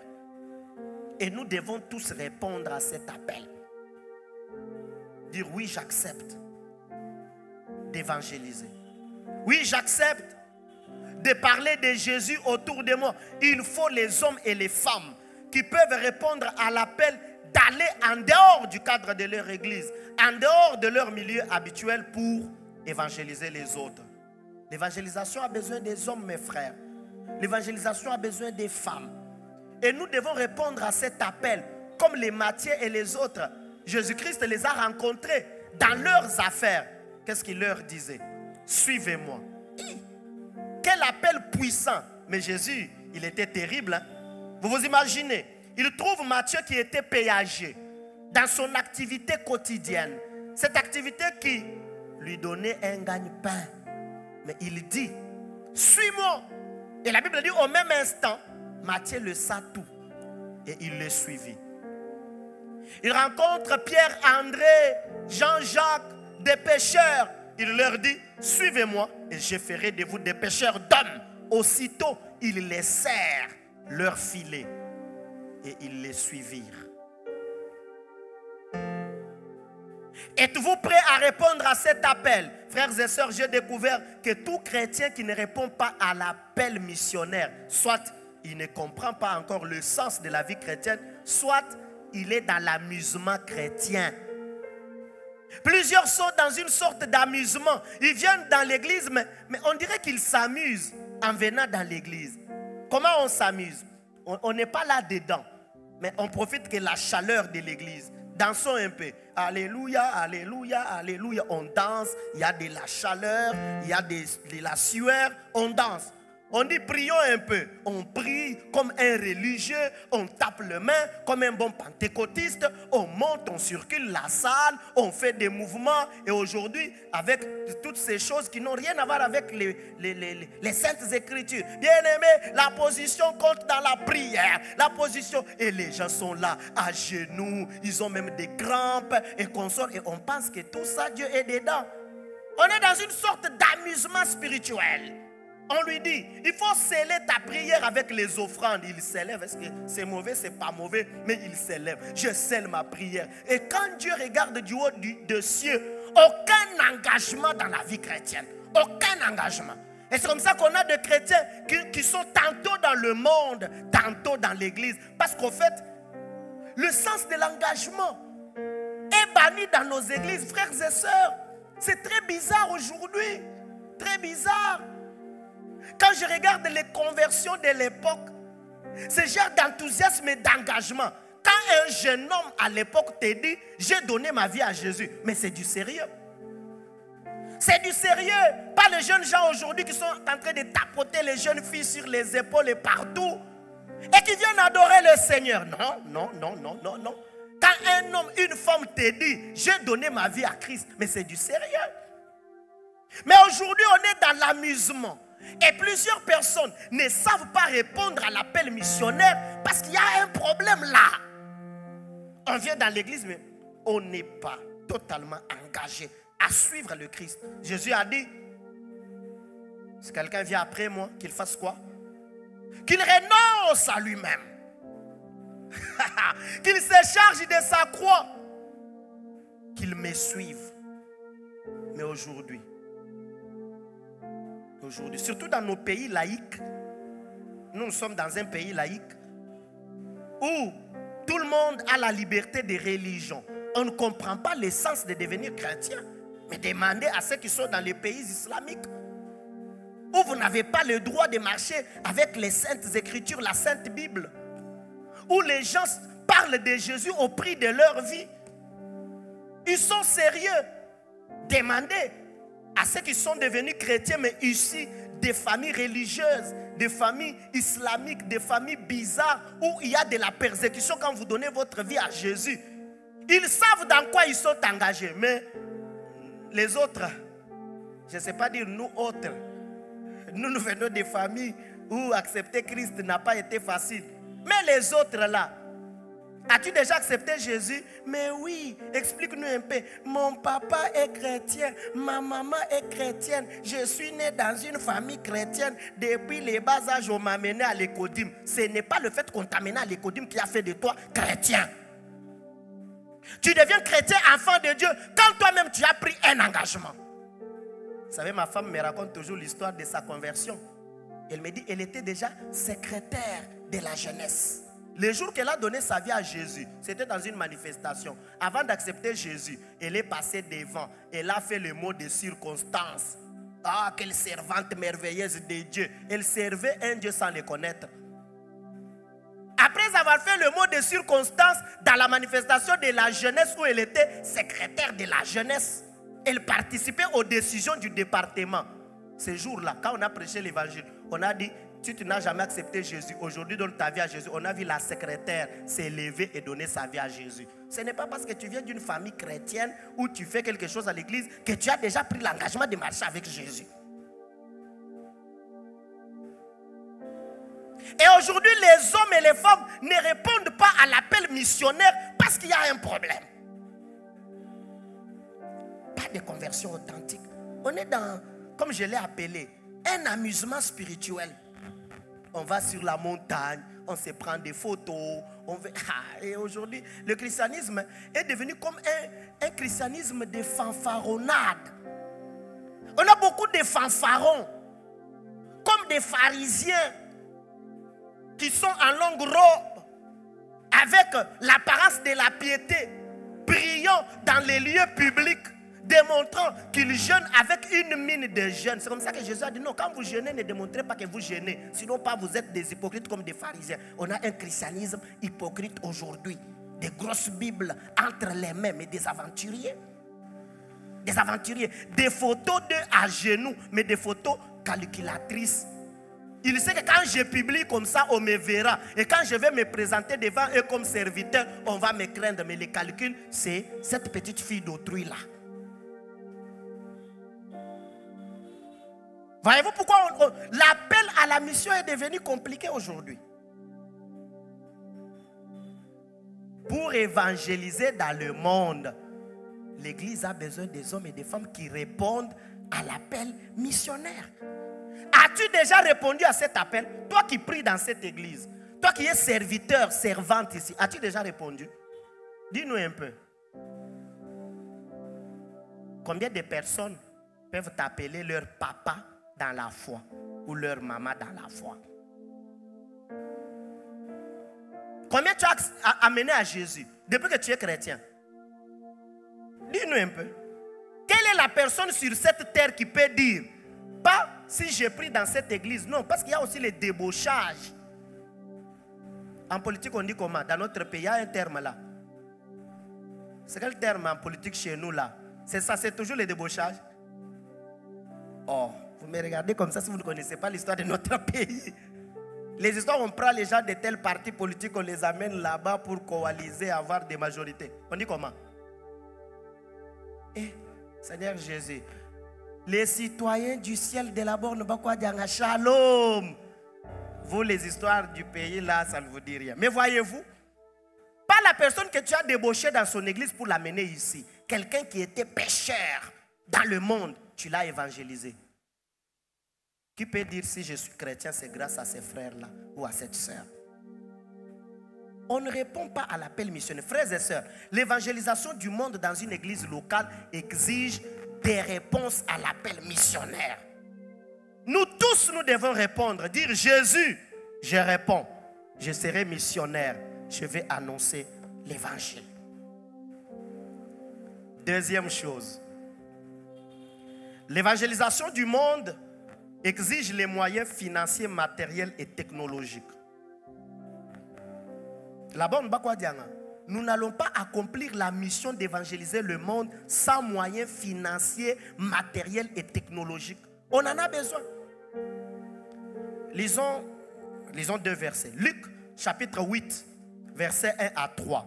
Et nous devons tous répondre à cet appel. Dire oui, j'accepte d'évangéliser. Oui, j'accepte de parler de Jésus autour de moi. Il faut les hommes et les femmes qui peuvent répondre à l'appel d'aller en dehors du cadre de leur église, en dehors de leur milieu habituel pour évangéliser les autres. L'évangélisation a besoin des hommes, mes frères. L'évangélisation a besoin des femmes. Et nous devons répondre à cet appel comme les Matthieu et les autres. Jésus-Christ les a rencontrés dans leurs affaires. Qu'est-ce qu'il leur disait? Suivez-moi. Quel appel puissant. Mais Jésus, il était terrible. Hein? Vous vous imaginez? Il trouve Matthieu qui était péager dans son activité quotidienne. Cette activité qui lui donnait un gagne-pain. Mais il dit, suis-moi. Et la Bible dit, au même instant, Matthieu le sait tout. Et il le suivit. Il rencontre Pierre, André, Jean-Jacques, des pêcheurs. Il leur dit, suivez-moi et je ferai de vous des pêcheurs d'hommes. Aussitôt, ils laissèrent leur filet et ils les suivirent. Êtes-vous prêts à répondre à cet appel? Frères et sœurs, j'ai découvert que tout chrétien qui ne répond pas à l'appel missionnaire, soit il ne comprend pas encore le sens de la vie chrétienne, soit il est dans l'amusement chrétien. Plusieurs sont dans une sorte d'amusement. Ils viennent dans l'église, mais on dirait qu'ils s'amusent en venant dans l'église. Comment on s'amuse? On n'est pas là dedans, mais on profite de la chaleur de l'église. Dansons un peu. Alléluia, alléluia, alléluia. On danse, il y a de la chaleur, il y a de la sueur, on danse. On dit prions un peu. On prie comme un religieux, on tape les mains comme un bon pentecôtiste, on monte, on circule la salle, on fait des mouvements. Et aujourd'hui, avec toutes ces choses qui n'ont rien à voir avec les saintes écritures. Bien aimé, la position compte dans la prière. La position, et les gens sont là, à genoux, ils ont même des crampes et consorts. Et on pense que tout ça, Dieu est dedans. On est dans une sorte d'amusement spirituel. On lui dit, il faut sceller ta prière avec les offrandes. Il s'élève. Est-ce que c'est mauvais? C'est pas mauvais, mais il s'élève. Je scelle ma prière. Et quand Dieu regarde du haut des cieux, aucun engagement dans la vie chrétienne. Aucun engagement. Et c'est comme ça qu'on a des chrétiens qui sont tantôt dans le monde, tantôt dans l'église. Parce qu'en fait, le sens de l'engagement est banni dans nos églises, frères et sœurs. C'est très bizarre aujourd'hui. Très bizarre. Quand je regarde les conversions de l'époque, ce genre d'enthousiasme et d'engagement. Quand un jeune homme à l'époque te dit, j'ai donné ma vie à Jésus, mais c'est du sérieux. C'est du sérieux. Pas les jeunes gens aujourd'hui qui sont en train de tapoter les jeunes filles sur les épaules et partout. Et qui viennent adorer le Seigneur. Non, non, non, non, non, non. Quand un homme, une femme te dit, j'ai donné ma vie à Christ, mais c'est du sérieux. Mais aujourd'hui, on est dans l'amusement. Et plusieurs personnes ne savent pas répondre à l'appel missionnaire parce qu'il y a un problème là. On vient dans l'église, mais on n'est pas totalement engagé à suivre le Christ. Jésus a dit, si quelqu'un vient après moi, qu'il fasse quoi? Qu'il renonce à lui-même. Qu'il se charge de sa croix. Qu'il me suive. Mais aujourd'hui, aujourd'hui, surtout dans nos pays laïcs. Nous sommes dans un pays laïque où tout le monde a la liberté de religion. On ne comprend pas l'essence de devenir chrétien. Mais demandez à ceux qui sont dans les pays islamiques où vous n'avez pas le droit de marcher avec les saintes écritures, la sainte Bible, où les gens parlent de Jésus au prix de leur vie. Ils sont sérieux. Demandez à ceux qui sont devenus chrétiens, mais issus des familles religieuses, des familles islamiques, des familles bizarres, où il y a de la persécution quand vous donnez votre vie à Jésus. Ils savent dans quoi ils sont engagés. Mais les autres, je ne sais pas dire nous autres, nous venons des familles où accepter Christ n'a pas été facile. Mais les autres là, as-tu déjà accepté Jésus? Mais oui, explique-nous un peu. Mon papa est chrétien, ma maman est chrétienne. Je suis né dans une famille chrétienne. Depuis les bas âges, on m'a amené à l'écodim. Ce n'est pas le fait qu'on t'a amené à l'écodim qui a fait de toi chrétien. Tu deviens chrétien, enfant de Dieu, quand toi-même tu as pris un engagement. Vous savez, ma femme me raconte toujours l'histoire de sa conversion. Elle me dit qu'elle était déjà secrétaire de la jeunesse. Le jour qu'elle a donné sa vie à Jésus, c'était dans une manifestation. Avant d'accepter Jésus, elle est passée devant. Elle a fait le mot de circonstance. Ah, quelle servante merveilleuse de Dieu. Elle servait un Dieu sans le connaître. Après avoir fait le mot de circonstance dans la manifestation de la jeunesse où elle était secrétaire de la jeunesse, elle participait aux décisions du département. Ce jour-là, quand on a prêché l'évangile, on a dit, si tu n'as jamais accepté Jésus, aujourd'hui donne ta vie à Jésus. On a vu la secrétaire s'élever et donner sa vie à Jésus. Ce n'est pas parce que tu viens d'une famille chrétienne où tu fais quelque chose à l'église que tu as déjà pris l'engagement de marcher avec Jésus. Et aujourd'hui, les hommes et les femmes ne répondent pas à l'appel missionnaire parce qu'il y a un problème. Pas de conversion authentique. On est dans, comme je l'ai appelé, un amusement spirituel. On va sur la montagne, on se prend des photos. Et aujourd'hui, le christianisme est devenu comme un christianisme de fanfaronnade. On a beaucoup de fanfarons, comme des pharisiens qui sont en longue robe, avec l'apparence de la piété, brillant dans les lieux publics, démontrant qu'ils jeûnent avec une mine de jeûne. C'est comme ça que Jésus a dit, non, quand vous jeûnez, ne démontrez pas que vous jeûnez. Sinon, pas vous êtes des hypocrites comme des pharisiens. On a un christianisme hypocrite aujourd'hui. Des grosses Bibles entre les mains, mais des aventuriers. Des aventuriers. Des photos d'eux à genoux, mais des photos calculatrices. Il sait que quand je publie comme ça, on me verra. Et quand je vais me présenter devant eux comme serviteur, on va me craindre. Mais les calculs, c'est cette petite fille d'autrui là. Voyez-vous pourquoi l'appel à la mission est devenu compliqué aujourd'hui? Pour évangéliser dans le monde, l'Église a besoin des hommes et des femmes qui répondent à l'appel missionnaire. As-tu déjà répondu à cet appel? Toi qui pries dans cette église, toi qui es serviteur, servante ici, as-tu déjà répondu? Dis-nous un peu. Combien de personnes peuvent t'appeler leur papa dans la foi ou leur maman dans la foi? Combien tu as amené à Jésus depuis que tu es chrétien? Dis-nous un peu. Quelle est la personne sur cette terre qui peut dire, pas si j'ai pris dans cette église, non, parce qu'il y a aussi les débauchages. En politique, on dit comment? Dans notre pays, il y a un terme là. C'est quel terme en politique chez nous là? C'est ça, c'est toujours les débauchages. Oh, vous me regardez comme ça si vous ne connaissez pas l'histoire de notre pays. Les histoires, on prend les gens de tels partis politiques, on les amène là-bas pour coaliser, avoir des majorités. On dit comment? Eh, Seigneur Jésus, les citoyens du ciel de la borne, shalom. Vous, les histoires du pays là, ça ne vous dit rien. Mais voyez-vous, pas la personne que tu as débauchée dans son église pour l'amener ici. Quelqu'un qui était pécheur dans le monde, tu l'as évangélisé. Qui peut dire si je suis chrétien, c'est grâce à ces frères-là ou à cette sœur? On ne répond pas à l'appel missionnaire. Frères et sœurs, l'évangélisation du monde dans une église locale exige des réponses à l'appel missionnaire. Nous tous, nous devons répondre, dire Jésus, je réponds, je serai missionnaire, je vais annoncer l'évangile. Deuxième chose, l'évangélisation du monde exige les moyens financiers, matériels et technologiques. Là-bas, nous n'allons pas accomplir la mission d'évangéliser le monde sans moyens financiers, matériels et technologiques. On en a besoin. Lisons 2 versets. Luc chapitre 8, versets 1 à 3.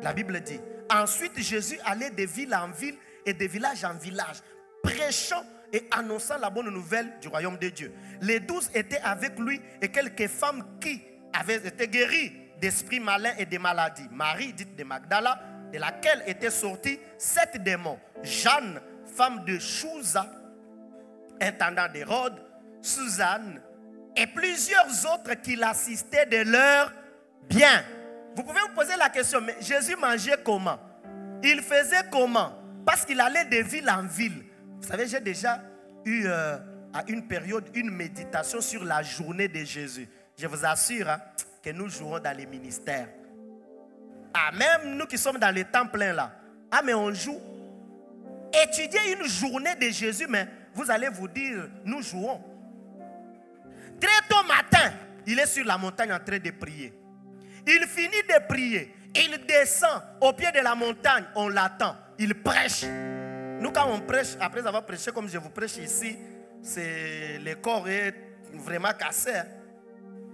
La Bible dit, ensuite Jésus allait de ville en ville et de village en village, prêchant et annonçant la bonne nouvelle du royaume de Dieu. Les 12 étaient avec lui et quelques femmes qui avaient été guéries d'esprits malins et de maladies. Marie, dite de Magdala, de laquelle étaient sortis 7 démons. Jeanne, femme de Chouza, intendant d'Hérode, Suzanne et plusieurs autres qui l'assistaient de leur bien. Vous pouvez vous poser la question, mais Jésus mangeait comment? Il faisait comment? Parce qu'il allait de ville en ville. Vous savez, j'ai déjà eu à une période une méditation sur la journée de Jésus. Je vous assure que nous jouons dans les ministères. Ah, même nous qui sommes dans les temps pleins là. Ah, mais on joue. Étudier une journée de Jésus, mais vous allez vous dire, nous jouons. Très tôt matin, il est sur la montagne en train de prier. Il finit de prier. Il descend au pied de la montagne. On l'attend. Il prêche. Nous, quand on prêche, après avoir prêché comme je vous prêche ici, le corps est vraiment cassé.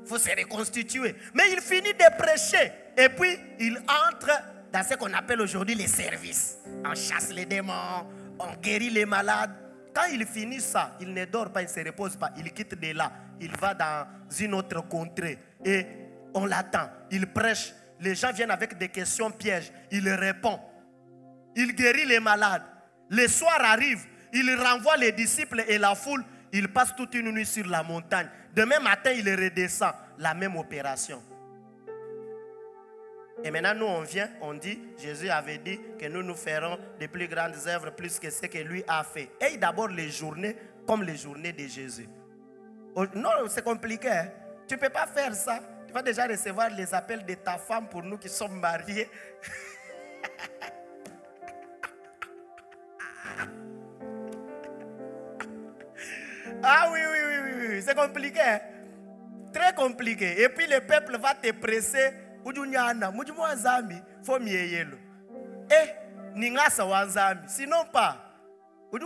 Il faut se reconstituer. Mais il finit de prêcher. Et puis, il entre dans ce qu'on appelle aujourd'hui les services. On chasse les démons, on guérit les malades. Quand il finit ça, il ne dort pas, il ne se repose pas. Il quitte de là. Il va dans une autre contrée. Et on l'attend. Il prêche. Les gens viennent avec des questions pièges. Il répond. Il guérit les malades. Le soir arrive. Il renvoie les disciples et la foule. Il passe toute une nuit sur la montagne. Demain matin, il redescend. La même opération. Et maintenant, nous, on vient, on dit, Jésus avait dit que nous ferons de plus grandes œuvres plus que ce que lui a fait. Et d'abord les journées comme les journées de Jésus. Non, c'est compliqué. Hein? Tu ne peux pas faire ça. Tu vas déjà recevoir les appels de ta femme pour nous qui sommes mariés. Ah oui, c'est compliqué. Hein? Très compliqué. Et puis le peuple va te presser. Sinon pas. Il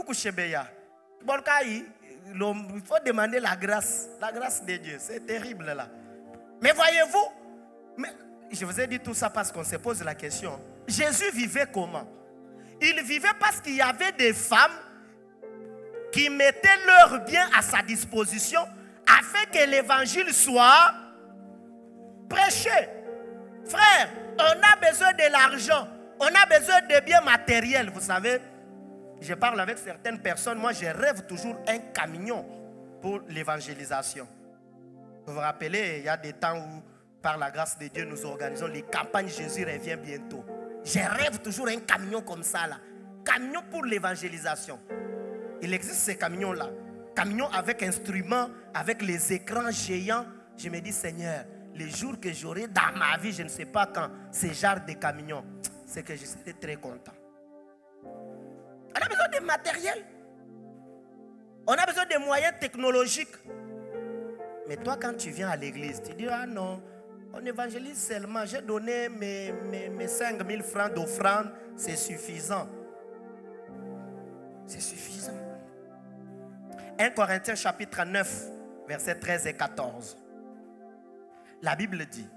faut demander la grâce de Dieu. C'est terrible là. Mais voyez-vous, je vous ai dit tout ça parce qu'on se pose la question. Jésus vivait comment? Il vivait parce qu'il y avait des femmes qui mettaient leur bien à sa disposition afin que l'évangile soit prêché. Frère, on a besoin de l'argent. On a besoin de biens matériels. Vous savez, je parle avec certaines personnes. Moi, je rêve toujours un camion pour l'évangélisation. Vous vous rappelez, il y a des temps où, par la grâce de Dieu, nous organisons les campagnes Jésus revient bientôt. Je rêve toujours un camion comme ça, là. Camion pour l'évangélisation. Il existe ces camions-là. Camions avec instruments, avec les écrans géants. Je me dis, Seigneur, les jours que j'aurai dans ma vie, je ne sais pas quand, ces genres de camions, c'est que je serai très content. On a besoin de matériel. On a besoin de moyens technologiques. Mais toi, quand tu viens à l'église, tu dis, ah non, on évangélise seulement. J'ai donné mes 5 000 francs d'offrande, c'est suffisant. C'est suffisant. 1 Corinthiens chapitre 9, versets 13 et 14. La Bible dit,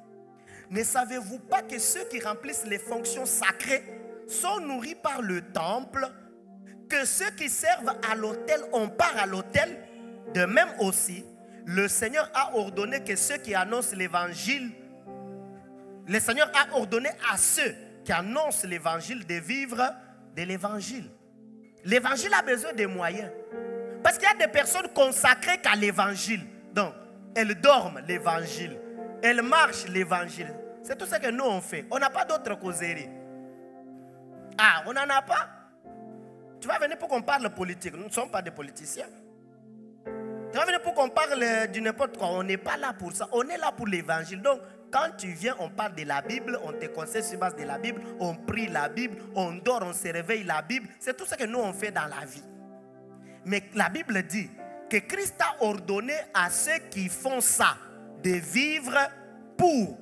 ne savez-vous pas que ceux qui remplissent les fonctions sacrées sont nourris par le temple, que ceux qui servent à l'autel ont part à l'autel? De même aussi, le Seigneur a ordonné que ceux qui annoncent l'évangile, le Seigneur a ordonné à ceux qui annoncent l'évangile de vivre de l'évangile. L'évangile a besoin de moyens. Parce qu'il y a des personnes consacrées qu'à l'évangile. Donc, elles dorment l'évangile. Elles marchent l'évangile. C'est tout ce que nous on fait. On n'a pas d'autre causerie. Ah, on n'en a pas? Tu vas venir pour qu'on parle politique. Nous ne sommes pas des politiciens. Tu vas venir pour qu'on parle du n'importe quoi. On n'est pas là pour ça. On est là pour l'évangile. Donc, quand tu viens, on parle de la Bible, on te conseille sur base de la Bible, on prie la Bible, on dort, on se réveille la Bible. C'est tout ce que nous on fait dans la vie. Mais la Bible dit que Christ a ordonné à ceux qui font ça de vivre pour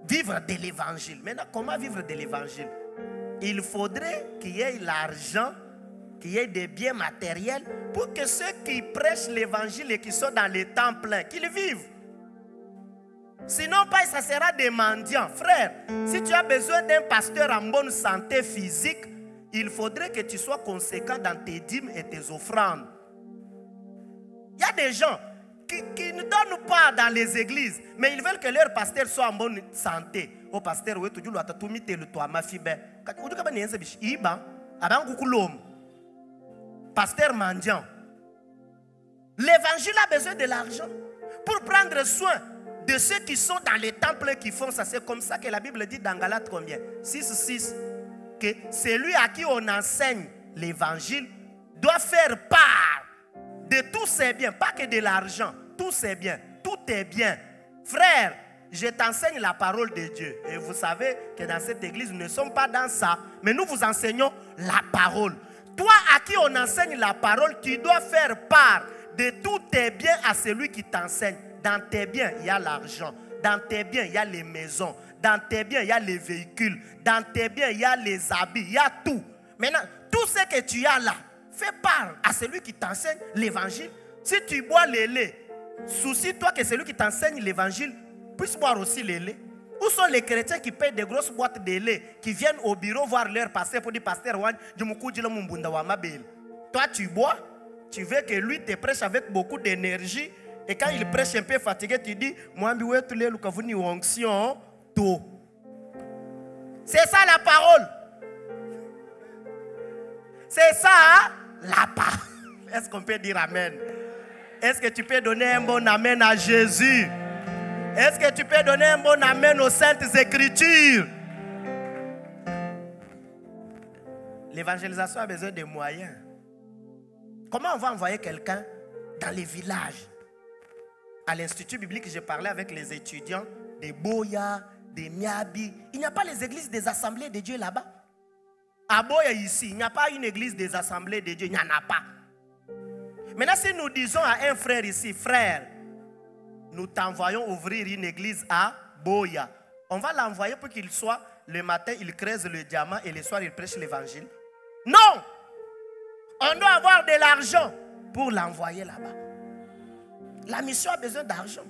vivre de l'évangile. Maintenant, comment vivre de l'évangile? Il faudrait qu'il y ait l'argent, qu'il y ait des biens matériels pour que ceux qui prêchent l'évangile et qui sont dans les temps pleins, qu'ils vivent. Sinon, pas, ça sera des mendiants. Frère, si tu as besoin d'un pasteur en bonne santé physique, il faudrait que tu sois conséquent dans tes dîmes et tes offrandes. Il y a des gens qui ne donnent pas dans les églises, mais ils veulent que leur pasteur soit en bonne santé. Oh pasteur, oui, tu dois tout mettre le toit, ma fille. Pasteur mendiant. L'évangile a besoin de l'argent pour prendre soin de ceux qui sont dans les temples qui font ça. C'est comme ça que la Bible dit dans Galates combien? 6:6. Que celui à qui on enseigne l'évangile doit faire part de tous ses biens, pas que de l'argent, tous ses biens, tout est bien. Frère, je t'enseigne la parole de Dieu. Et vous savez que dans cette église, nous ne sommes pas dans ça, mais nous vous enseignons la parole. Toi à qui on enseigne la parole, tu dois faire part de tous tes biens à celui qui t'enseigne. Dans tes biens, il y a l'argent. Dans tes biens, il y a les maisons. Dans tes biens, il y a les véhicules. Dans tes biens, il y a les habits. Il y a tout. Maintenant, tout ce que tu as là, fais part à celui qui t'enseigne l'évangile. Si tu bois le lait, soucie-toi que celui qui t'enseigne l'évangile puisse boire aussi le lait. Où sont les chrétiens qui payent des grosses boîtes de lait, qui viennent au bureau voir leur pasteur pour dire pasteur Wan, toi tu bois, tu veux que lui te prêche avec beaucoup d'énergie. Et quand il prêche un peu fatigué, tu dis, c'est ça la parole. C'est ça la parole. Est-ce qu'on peut dire amen? Est-ce que tu peux donner un bon amen à Jésus? Est-ce que tu peux donner un bon amen aux Saintes Écritures? L'évangélisation a besoin de moyens. Comment on va envoyer quelqu'un dans les villages? À l'Institut biblique, j'ai parlé avec les étudiants de Boya, de Miabi. Il n'y a pas les églises des assemblées de Dieu là-bas. À Boya ici, il n'y a pas une église des assemblées de Dieu. Il n'y en a pas. Maintenant, si nous disons à un frère ici, frère, nous t'envoyons ouvrir une église à Boya. On va l'envoyer pour qu'il soit, le matin, il creuse le diamant et le soir, il prêche l'évangile. Non! On doit avoir de l'argent pour l'envoyer là-bas. La mission a besoin d'argent.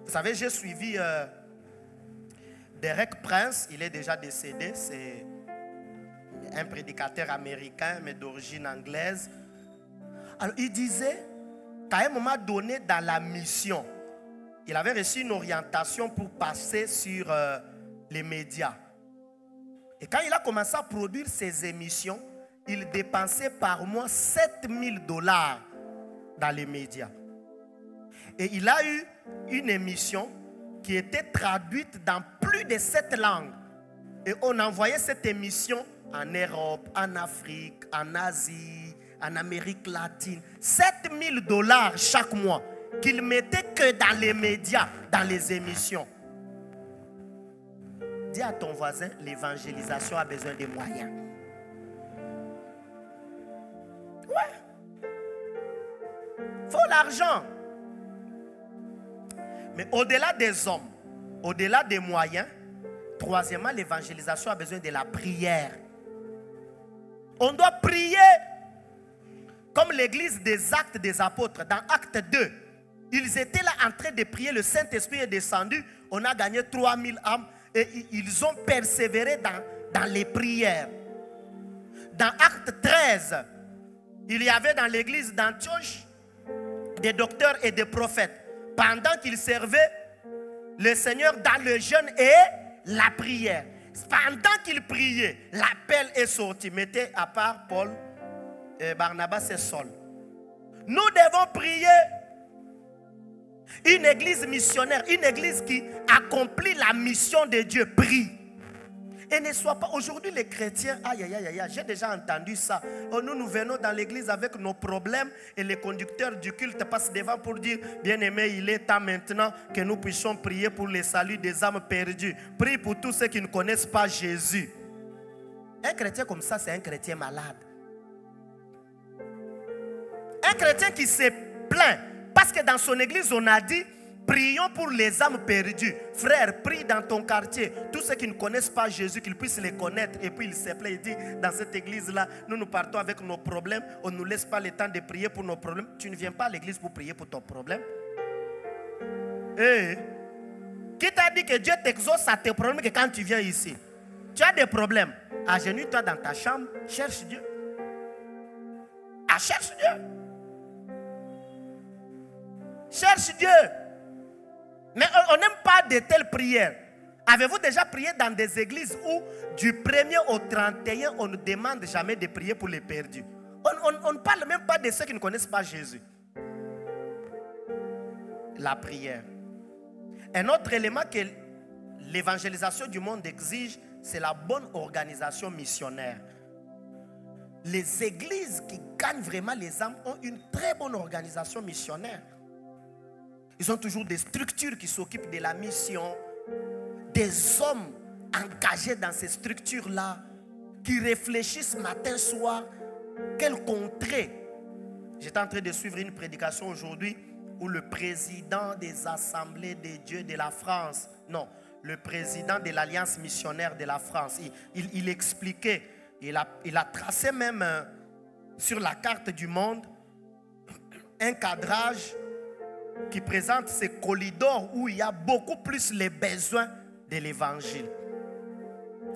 Vous savez, j'ai suivi Derek Prince. Il est déjà décédé. C'est un prédicateur américain, mais d'origine anglaise. Alors, il disait qu'à un moment donné dans la mission, il avait reçu une orientation pour passer sur les médias. Et quand il a commencé à produire ses émissions, il dépensait par mois $7,000 dans les médias. Et il a eu une émission qui était traduite dans plus de 7 langues. Et on envoyait cette émission en Europe, en Afrique, en Asie, en Amérique latine. $7,000 chaque mois qu'il mettait que dans les médias, dans les émissions. Dis à ton voisin, l'évangélisation a besoin de moyens. Ouais. Il faut l'argent. Mais au-delà des hommes, au-delà des moyens, troisièmement, l'évangélisation a besoin de la prière. On doit prier comme l'église des Actes des Apôtres. Dans Acte 2, ils étaient là en train de prier. Le Saint-Esprit est descendu. On a gagné 3000 âmes. Et ils ont persévéré dans les prières. Dans Acte 13, il y avait dans l'église d'Antioche des docteurs et des prophètes. Pendant qu'ils servaient le Seigneur dans le jeûne et la prière. Pendant qu'ils priaient, l'appel est sorti. Mettez à part Paul et Barnabas et Saul. Nous devons prier. Une église missionnaire, une église qui accomplit la mission de Dieu, prie. Et ne sois pas, aujourd'hui les chrétiens, aïe aïe aïe aïe, j'ai déjà entendu ça. Oh, nous venons dans l'église avec nos problèmes et les conducteurs du culte passent devant pour dire, bien-aimé, il est temps maintenant que nous puissions prier pour le salut des âmes perdues. Prie pour tous ceux qui ne connaissent pas Jésus. Un chrétien comme ça, c'est un chrétien malade. Un chrétien qui se plaint parce que dans son église, on a dit, prions pour les âmes perdues. Frère, prie dans ton quartier. Tous ceux qui ne connaissent pas Jésus, qu'ils puissent les connaître. Et puis il se plaît, il dit, dans cette église-là, nous partons avec nos problèmes. On ne nous laisse pas le temps de prier pour nos problèmes. Tu ne viens pas à l'église pour prier pour ton problème. Qui t'a dit que Dieu t'exauce à tes problèmes que quand tu viens ici? Tu as des problèmes. Agenouille-toi dans ta chambre, cherche Dieu. Cherche Dieu. Cherche Dieu. Mais on n'aime pas de telles prières. Avez-vous déjà prié dans des églises où du 1er au 31, on ne demande jamais de prier pour les perdus? On ne parle même pas de ceux qui ne connaissent pas Jésus. La prière. Un autre élément que l'évangélisation du monde exige, c'est la bonne organisation missionnaire. Les églises qui gagnent vraiment les âmes ont une très bonne organisation missionnaire. Ils ont toujours des structures qui s'occupent de la mission, des hommes engagés dans ces structures-là, qui réfléchissent matin, soir, quelle contrée. J'étais en train de suivre une prédication aujourd'hui où le président des assemblées des dieux de la France, non, le président de l'Alliance missionnaire de la France, il expliquait, il a tracé même sur la carte du monde un cadrage qui présente ces corridors où il y a beaucoup plus les besoins de l'évangile.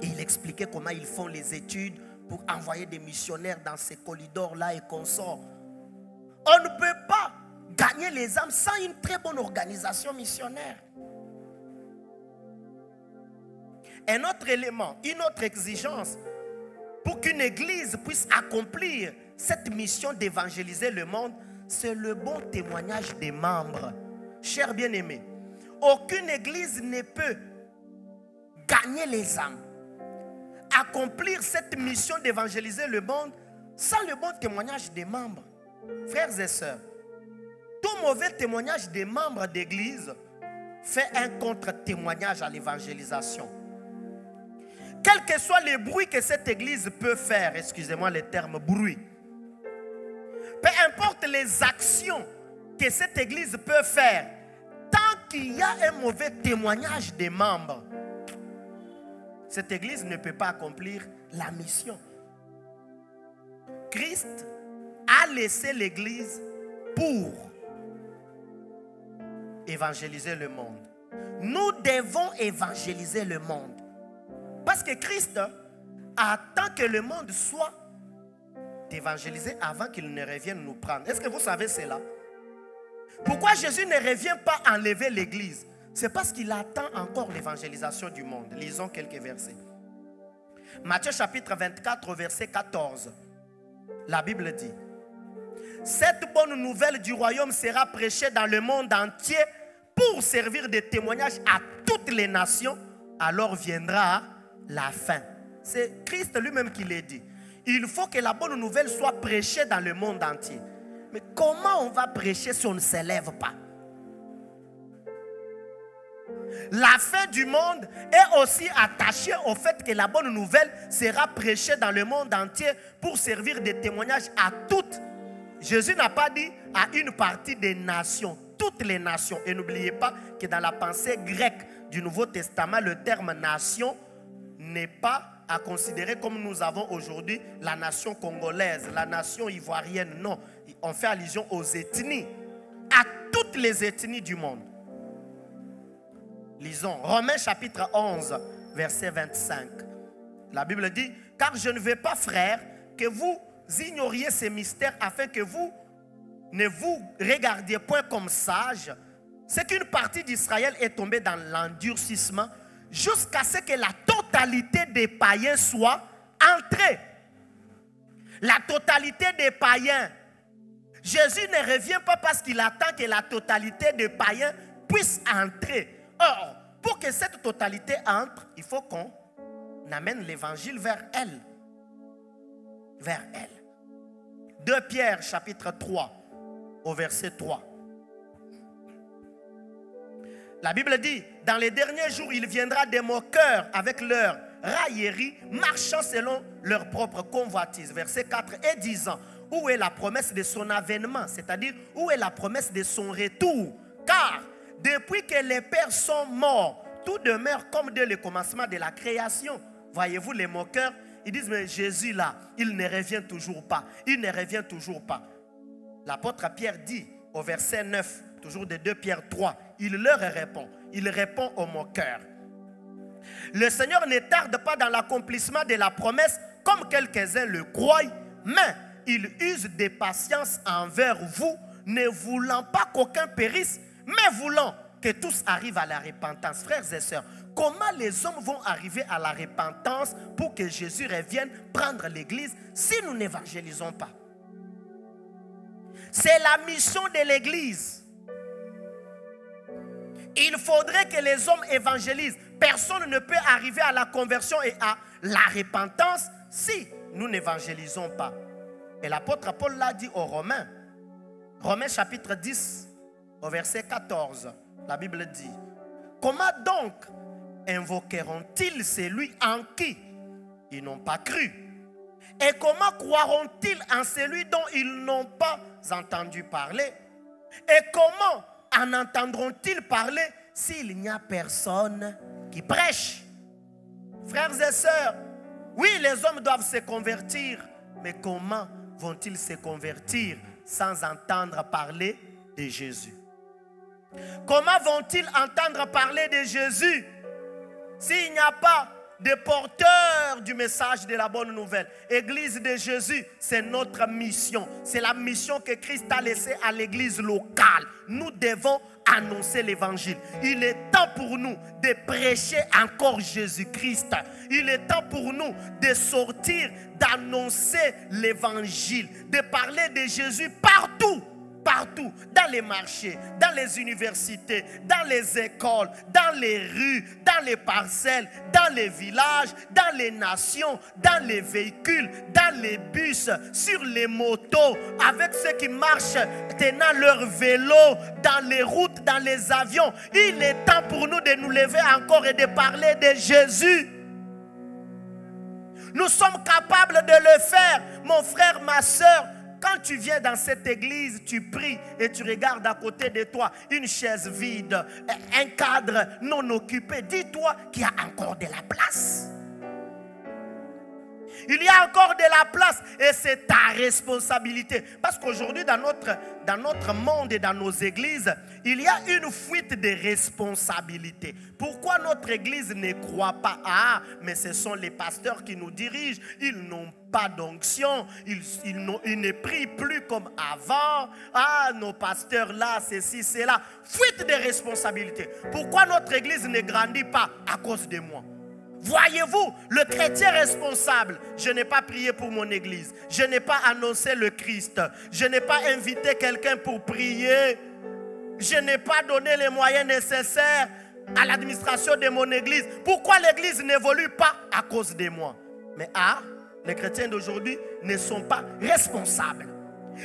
Et il expliquait comment ils font les études pour envoyer des missionnaires dans ces corridors-là et consorts. On ne peut pas gagner les âmes sans une très bonne organisation missionnaire. Un autre élément, une autre exigence, pour qu'une église puisse accomplir cette mission d'évangéliser le monde, c'est le bon témoignage des membres. Chers bien-aimés, aucune église ne peut gagner les âmes, accomplir cette mission d'évangéliser le monde sans le bon témoignage des membres. Frères et sœurs, tout mauvais témoignage des membres d'église fait un contre-témoignage à l'évangélisation. Quel que soit le bruit que cette église peut faire, excusez-moi le terme bruit, peu importe les actions que cette église peut faire, tant qu'il y a un mauvais témoignage des membres, cette église ne peut pas accomplir la mission. Christ a laissé l'église pour évangéliser le monde. Nous devons évangéliser le monde. Parce que Christ attend que le monde soit évangélisé avant qu'il ne revienne nous prendre. Est-ce que vous savez cela? Pourquoi Jésus ne revient pas enlever l'église? C'est parce qu'il attend encore l'évangélisation du monde. Lisons quelques versets. Matthieu chapitre 24, verset 14. La Bible dit: cette bonne nouvelle du royaume sera prêchée dans le monde entier pour servir de témoignage à toutes les nations. Alors viendra la fin. C'est Christ lui-même qui l'a dit. Il faut que la bonne nouvelle soit prêchée dans le monde entier. Mais comment on va prêcher si on ne s'élève pas? La fin du monde est aussi attachée au fait que la bonne nouvelle sera prêchée dans le monde entier pour servir de témoignage à toutes. Jésus n'a pas dit à une partie des nations, toutes les nations. Et n'oubliez pas que dans la pensée grecque du Nouveau Testament, le terme nation n'est pas à considérer comme nous avons aujourd'hui la nation congolaise, la nation ivoirienne. Non, on fait allusion aux ethnies, à toutes les ethnies du monde. Lisons Romains chapitre 11, verset 25. La Bible dit: car je ne veux pas, frères, que vous ignoriez ces mystères afin que vous ne vous regardiez point comme sages. C'est qu'une partie d'Israël est tombée dans l'endurcissement jusqu'à ce que la totalité des païens soit entrée. La totalité des païens. Jésus ne revient pas parce qu'il attend que la totalité des païens puisse entrer. Or, pour que cette totalité entre, il faut qu'on amène l'évangile vers elle. Vers elle. 2 Pierre chapitre 3 au verset 3. La Bible dit, dans les derniers jours, il viendra des moqueurs avec leur raillerie, marchant selon leur propre convoitise. Verset 4 et 10 ans. Où est la promesse de son avènement? C'est-à-dire, où est la promesse de son retour? Car, depuis que les pères sont morts, tout demeure comme dès le commencement de la création. Voyez-vous, les moqueurs, ils disent, mais Jésus là, il ne revient toujours pas. Il ne revient toujours pas. L'apôtre Pierre dit, au verset 9, toujours de 2 Pierre 3, il leur répond. Il répond aux moqueurs. Le Seigneur ne tarde pas dans l'accomplissement de la promesse, comme quelques-uns le croient, mais il use de patience envers vous, ne voulant pas qu'aucun périsse, mais voulant que tous arrivent à la repentance. Frères et sœurs, comment les hommes vont arriver à la repentance pour que Jésus revienne prendre l'église si nous n'évangélisons pas? C'est la mission de l'église. Il faudrait que les hommes évangélisent. Personne ne peut arriver à la conversion et à la repentance si nous n'évangélisons pas. Et l'apôtre Paul l'a dit aux Romains. Romains chapitre 10 au verset 14. La Bible dit, comment donc invoqueront-ils celui en qui ils n'ont pas cru? Et comment croiront-ils en celui dont ils n'ont pas entendu parler? Et comment en entendront-ils parler s'il n'y a personne qui prêche? Frères et sœurs, oui, les hommes doivent se convertir, mais comment vont-ils se convertir sans entendre parler de Jésus? Comment vont-ils entendre parler de Jésus s'il n'y a pas de porteurs du message de la bonne nouvelle? Église de Jésus, c'est notre mission. C'est la mission que Christ a laissée à l'église locale. Nous devons annoncer l'évangile. Il est temps pour nous de prêcher encore Jésus-Christ. Il est temps pour nous de sortir, d'annoncer l'évangile, de parler de Jésus partout. Partout, dans les marchés, dans les universités, dans les écoles, dans les rues, dans les parcelles, dans les villages, dans les nations, dans les véhicules, dans les bus, sur les motos, avec ceux qui marchent tenant leur vélo, dans les routes, dans les avions. Il est temps pour nous de nous lever encore et de parler de Jésus. Nous sommes capables de le faire, mon frère, ma soeur. Quand tu viens dans cette église, tu pries et tu regardes à côté de toi une chaise vide, un cadre non occupé. Dis-toi qu'il y a encore de la place. Il y a encore de la place et c'est ta responsabilité. Parce qu'aujourd'hui, dans notre monde et dans nos églises, il y a une fuite de responsabilité. Pourquoi notre église ne croit pas? Mais ce sont les pasteurs qui nous dirigent. Ils n'ont pas d'onction. Ils ne prient plus comme avant. Nos pasteurs là, ceci, cela. Fuite de responsabilité. Pourquoi notre église ne grandit pas? À cause de moi. Voyez-vous, le chrétien responsable, je n'ai pas prié pour mon église. Je n'ai pas annoncé le Christ. Je n'ai pas invité quelqu'un pour prier. Je n'ai pas donné les moyens nécessaires à l'administration de mon église. Pourquoi l'église n'évolue pas? À cause de moi. Mais les chrétiens d'aujourd'hui ne sont pas responsables.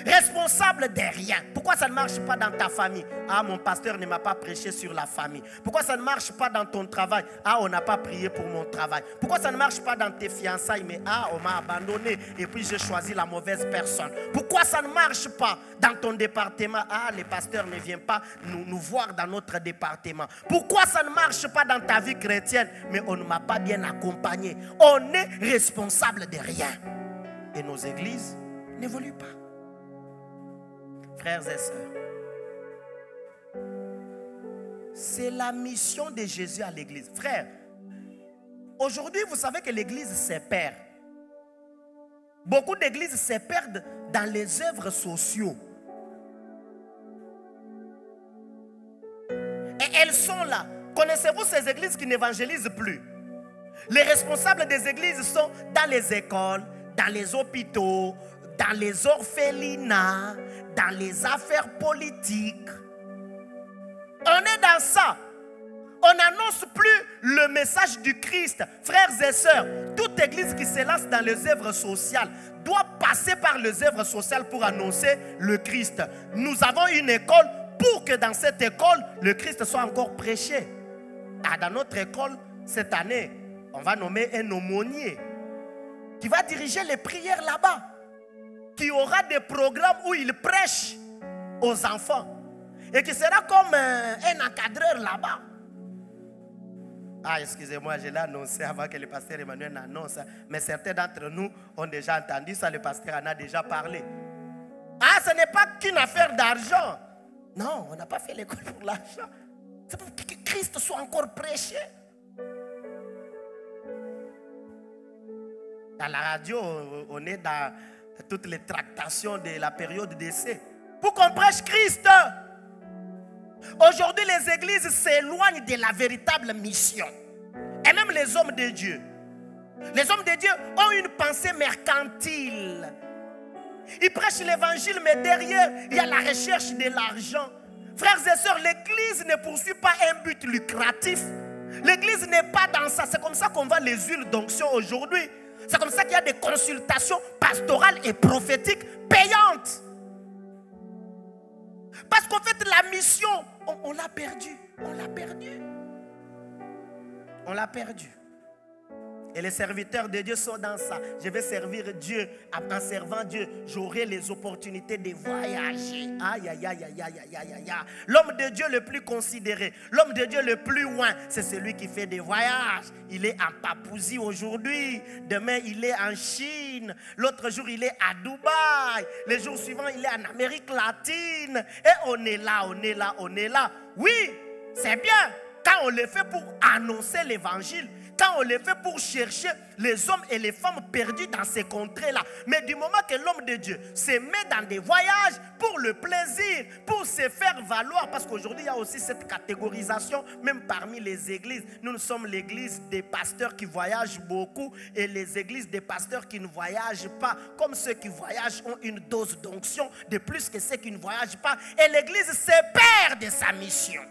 Responsable de rien. Pourquoi ça ne marche pas dans ta famille? Mon pasteur ne m'a pas prêché sur la famille. Pourquoi ça ne marche pas dans ton travail? On n'a pas prié pour mon travail. Pourquoi ça ne marche pas dans tes fiançailles? Mais on m'a abandonné et puis j'ai choisi la mauvaise personne. Pourquoi ça ne marche pas dans ton département? Les pasteurs ne viennent pas nous voir dans notre département. Pourquoi ça ne marche pas dans ta vie chrétienne? Mais on ne m'a pas bien accompagné. On est responsable de rien. Et nos églises n'évoluent pas. Frères et sœurs, c'est la mission de Jésus à l'église. Frères, aujourd'hui, vous savez que l'église se perd. Beaucoup d'églises se perdent dans les œuvres sociaux. Et elles sont là. Connaissez-vous ces églises qui n'évangélisent plus? Les responsables des églises sont dans les écoles, dans les hôpitaux, dans les orphelinats, dans les affaires politiques. On est dans ça. On n'annonce plus le message du Christ. Frères et sœurs, toute église qui se lance dans les œuvres sociales doit passer par les œuvres sociales pour annoncer le Christ. Nous avons une école pour que dans cette école, le Christ soit encore prêché. Dans notre école, cette année, on va nommer un aumônier qui va diriger les prières là-bas, qui aura des programmes où il prêche aux enfants et qui sera comme un encadreur là-bas. Ah, excusez-moi, je l'ai annoncé avant que le pasteur Emmanuel n'annonce, mais certains d'entre nous ont déjà entendu ça, le pasteur en a déjà parlé. Ah, ce n'est pas qu'une affaire d'argent. Non, on n'a pas fait l'école pour l'argent. C'est pour que Christ soit encore prêché. À la radio, on est dans toutes les tractations de la période d'essai. Pour qu'on prêche Christ. Aujourd'hui, les églises s'éloignent de la véritable mission. Et même les hommes de Dieu. Les hommes de Dieu ont une pensée mercantile. Ils prêchent l'évangile, mais derrière, il y a la recherche de l'argent. Frères et sœurs, l'église ne poursuit pas un but lucratif. L'église n'est pas dans ça. C'est comme ça qu'on voit les huiles d'onction aujourd'hui. C'est comme ça qu'il y a des consultations pastorales et prophétiques payantes. Parce qu'en fait, la mission, on l'a perdue. On l'a perdue. On l'a perdue. Et les serviteurs de Dieu sont dans ça. Je vais servir Dieu. En servant Dieu, j'aurai les opportunités de voyager. Aïe, aïe, aïe, aïe, aïe, aïe, aïe, aïe. L'homme de Dieu le plus considéré, l'homme de Dieu le plus loin, c'est celui qui fait des voyages. Il est en Papouasie aujourd'hui. Demain, il est en Chine. L'autre jour, il est à Dubaï. Les jours suivants, il est en Amérique latine. Et on est là, on est là, on est là. Oui, c'est bien quand on le fait pour annoncer l'évangile. Quand on le fait pour chercher les hommes et les femmes perdus dans ces contrées-là. Mais du moment que l'homme de Dieu se met dans des voyages pour le plaisir, pour se faire valoir, parce qu'aujourd'hui il y a aussi cette catégorisation, même parmi les églises. Nous sommes l'église des pasteurs qui voyagent beaucoup et les églises des pasteurs qui ne voyagent pas. Comme ceux qui voyagent ont une dose d'onction de plus que ceux qui ne voyagent pas. Et l'église se perd de sa mission.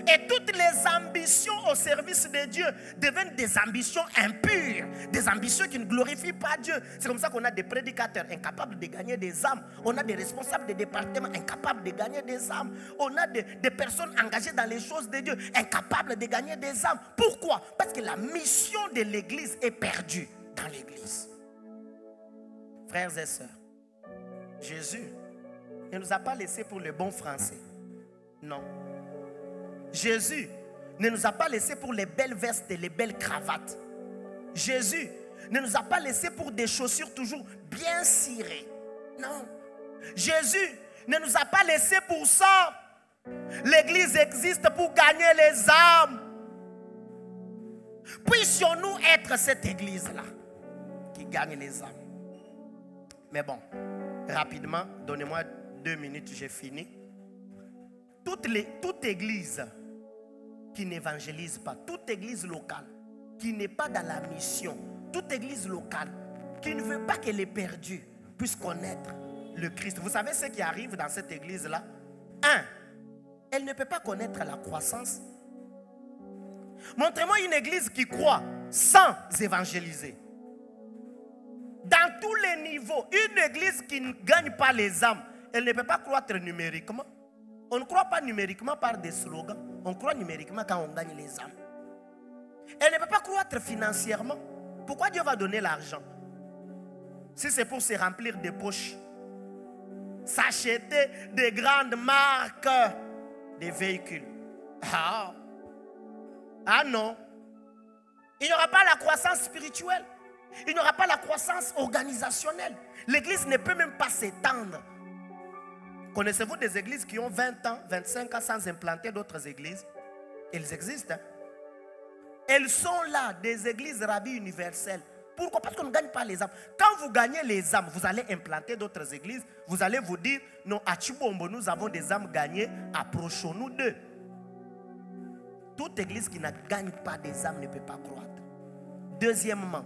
Et toutes les ambitions au service de Dieu deviennent des ambitions impures, des ambitions qui ne glorifient pas Dieu. C'est comme ça qu'on a des prédicateurs incapables de gagner des âmes. On a des responsables de départements incapables de gagner des âmes. On a des personnes engagées dans les choses de Dieu incapables de gagner des âmes. Pourquoi? Parce que la mission de l'église est perdue dans l'église. Frères et sœurs, Jésus ne nous a pas laissés pour le bon français. Non. Jésus ne nous a pas laissés pour les belles vestes et les belles cravates. Jésus ne nous a pas laissés pour des chaussures toujours bien cirées. Non. Jésus ne nous a pas laissés pour ça. L'église existe pour gagner les âmes. Puissions-nous être cette église-là qui gagne les âmes. Mais bon, rapidement, donnez-moi 2 minutes, j'ai fini. Toute église qui n'évangélise pas, toute église locale qui n'est pas dans la mission, toute église locale qui ne veut pas que les perdus puissent connaître le Christ. Vous savez ce qui arrive dans cette église-là? Elle ne peut pas connaître la croissance. Montrez-moi une église qui croit sans évangéliser. Dans tous les niveaux, une église qui ne gagne pas les âmes, elle ne peut pas croître numériquement. On ne croit pas numériquement par des slogans. On croit numériquement quand on gagne les âmes. Elle ne peut pas croître financièrement. Pourquoi Dieu va donner l'argent? Si c'est pour se remplir des poches, s'acheter des grandes marques, des véhicules. Ah non. Il n'y aura pas la croissance spirituelle. Il n'y aura pas la croissance organisationnelle. L'église ne peut même pas s'étendre. Connaissez-vous des églises qui ont 20 ans, 25 ans sans implanter d'autres églises? Elles existent. Elles sont là, des églises rabbis universelles. Pourquoi? Parce qu'on ne gagne pas les âmes. Quand vous gagnez les âmes, vous allez implanter d'autres églises. Vous allez vous dire, non, à Chibombo, nous avons des âmes gagnées, approchons-nous d'eux. Toute église qui ne gagne pas des âmes ne peut pas croître. Deuxièmement,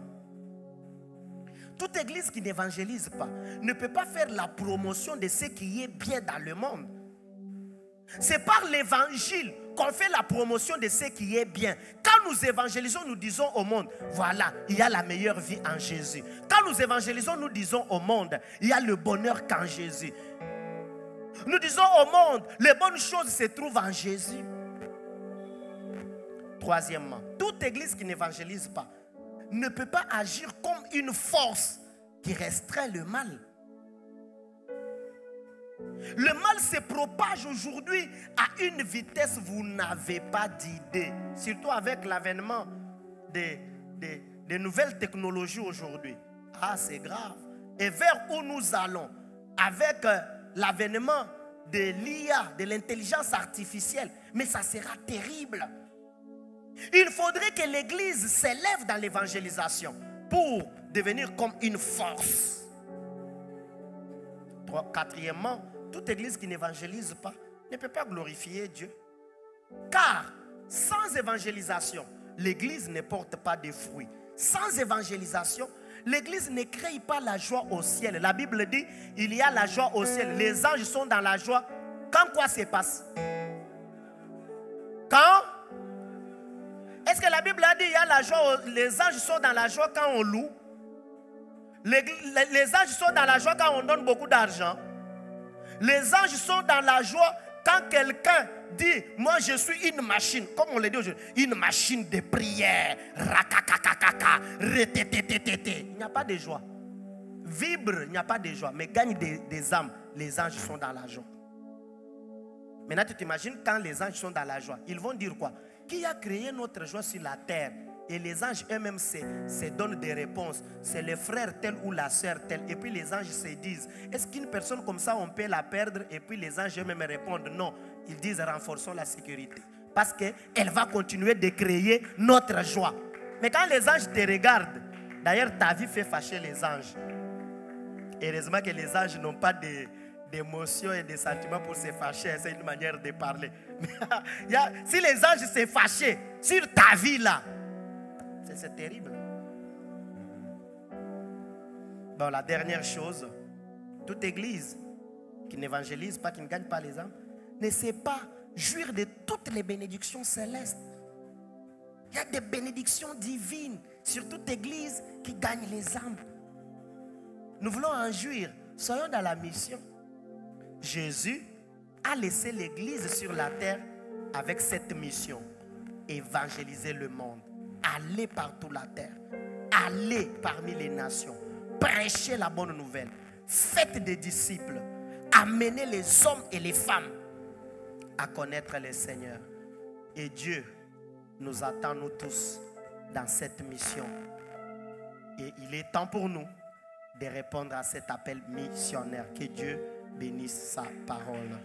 toute église qui n'évangélise pas ne peut pas faire la promotion de ce qui est bien dans le monde. C'est par l'évangile qu'on fait la promotion de ce qui est bien. Quand nous évangélisons, nous disons au monde, voilà, il y a la meilleure vie en Jésus. Quand nous évangélisons, nous disons au monde, il y a le bonheur qu'en Jésus. Nous disons au monde, les bonnes choses se trouvent en Jésus. Troisièmement, toute église qui n'évangélise pas ne peut pas agir comme une force qui restreint le mal. Le mal se propage aujourd'hui à une vitesse, vous n'avez pas d'idée. Surtout avec l'avènement des nouvelles technologies aujourd'hui. Ah, c'est grave. Et vers où nous allons, avec l'avènement de l'IA, de l'intelligence artificielle, mais ça sera terrible. Il faudrait que l'Église s'élève dans l'évangélisation pour devenir comme une force. Quatrièmement, toute église qui n'évangélise pas ne peut pas glorifier Dieu. Car sans évangélisation, l'église ne porte pas de fruits. Sans évangélisation, l'église ne crée pas la joie au ciel. La Bible dit, il y a la joie au ciel. Les anges sont dans la joie. Quand quoi se passe? Quand? Est-ce que la Bible a dit, il y a la joie, les anges sont dans la joie quand on loue? Les anges sont dans la joie quand on donne beaucoup d'argent. Les anges sont dans la joie quand quelqu'un dit, moi je suis une machine, comme on l'a dit aujourd'hui, une machine de prière. Il n'y a pas de joie. Vibre, il n'y a pas de joie. Mais gagne des âmes, les anges sont dans la joie. Maintenant tu t'imagines quand les anges sont dans la joie, ils vont dire quoi? Qui a créé notre joie sur la terre? Et les anges eux-mêmes se donnent des réponses. C'est le frère tel ou la sœur tel. Et puis les anges se disent, est-ce qu'une personne comme ça on peut la perdre? Et puis les anges eux-mêmes répondent non. Ils disent renforçons la sécurité. Parce qu'elle va continuer de créer notre joie. Mais quand les anges te regardent, d'ailleurs ta vie fait fâcher les anges. Heureusement que les anges n'ont pas d'émotions et de sentiments pour se fâcher. C'est une manière de parler. Si les anges se fâchaient sur ta vie là, c'est terrible. Bon, la dernière chose, toute église qui n'évangélise pas, qui ne gagne pas les âmes, ne sait pas jouir de toutes les bénédictions célestes. Il y a des bénédictions divines sur toute église qui gagne les âmes. Nous voulons en jouir. Soyons dans la mission. Jésus a laissé l'église sur la terre avec cette mission. Évangéliser le monde. Aller partout la terre. Aller parmi les nations. Prêcher la bonne nouvelle. Faites des disciples. Amenez les hommes et les femmes à connaître le Seigneur. Et Dieu nous attend nous tous dans cette mission. Et il est temps pour nous de répondre à cet appel missionnaire. Que Dieu bénisse sa parole.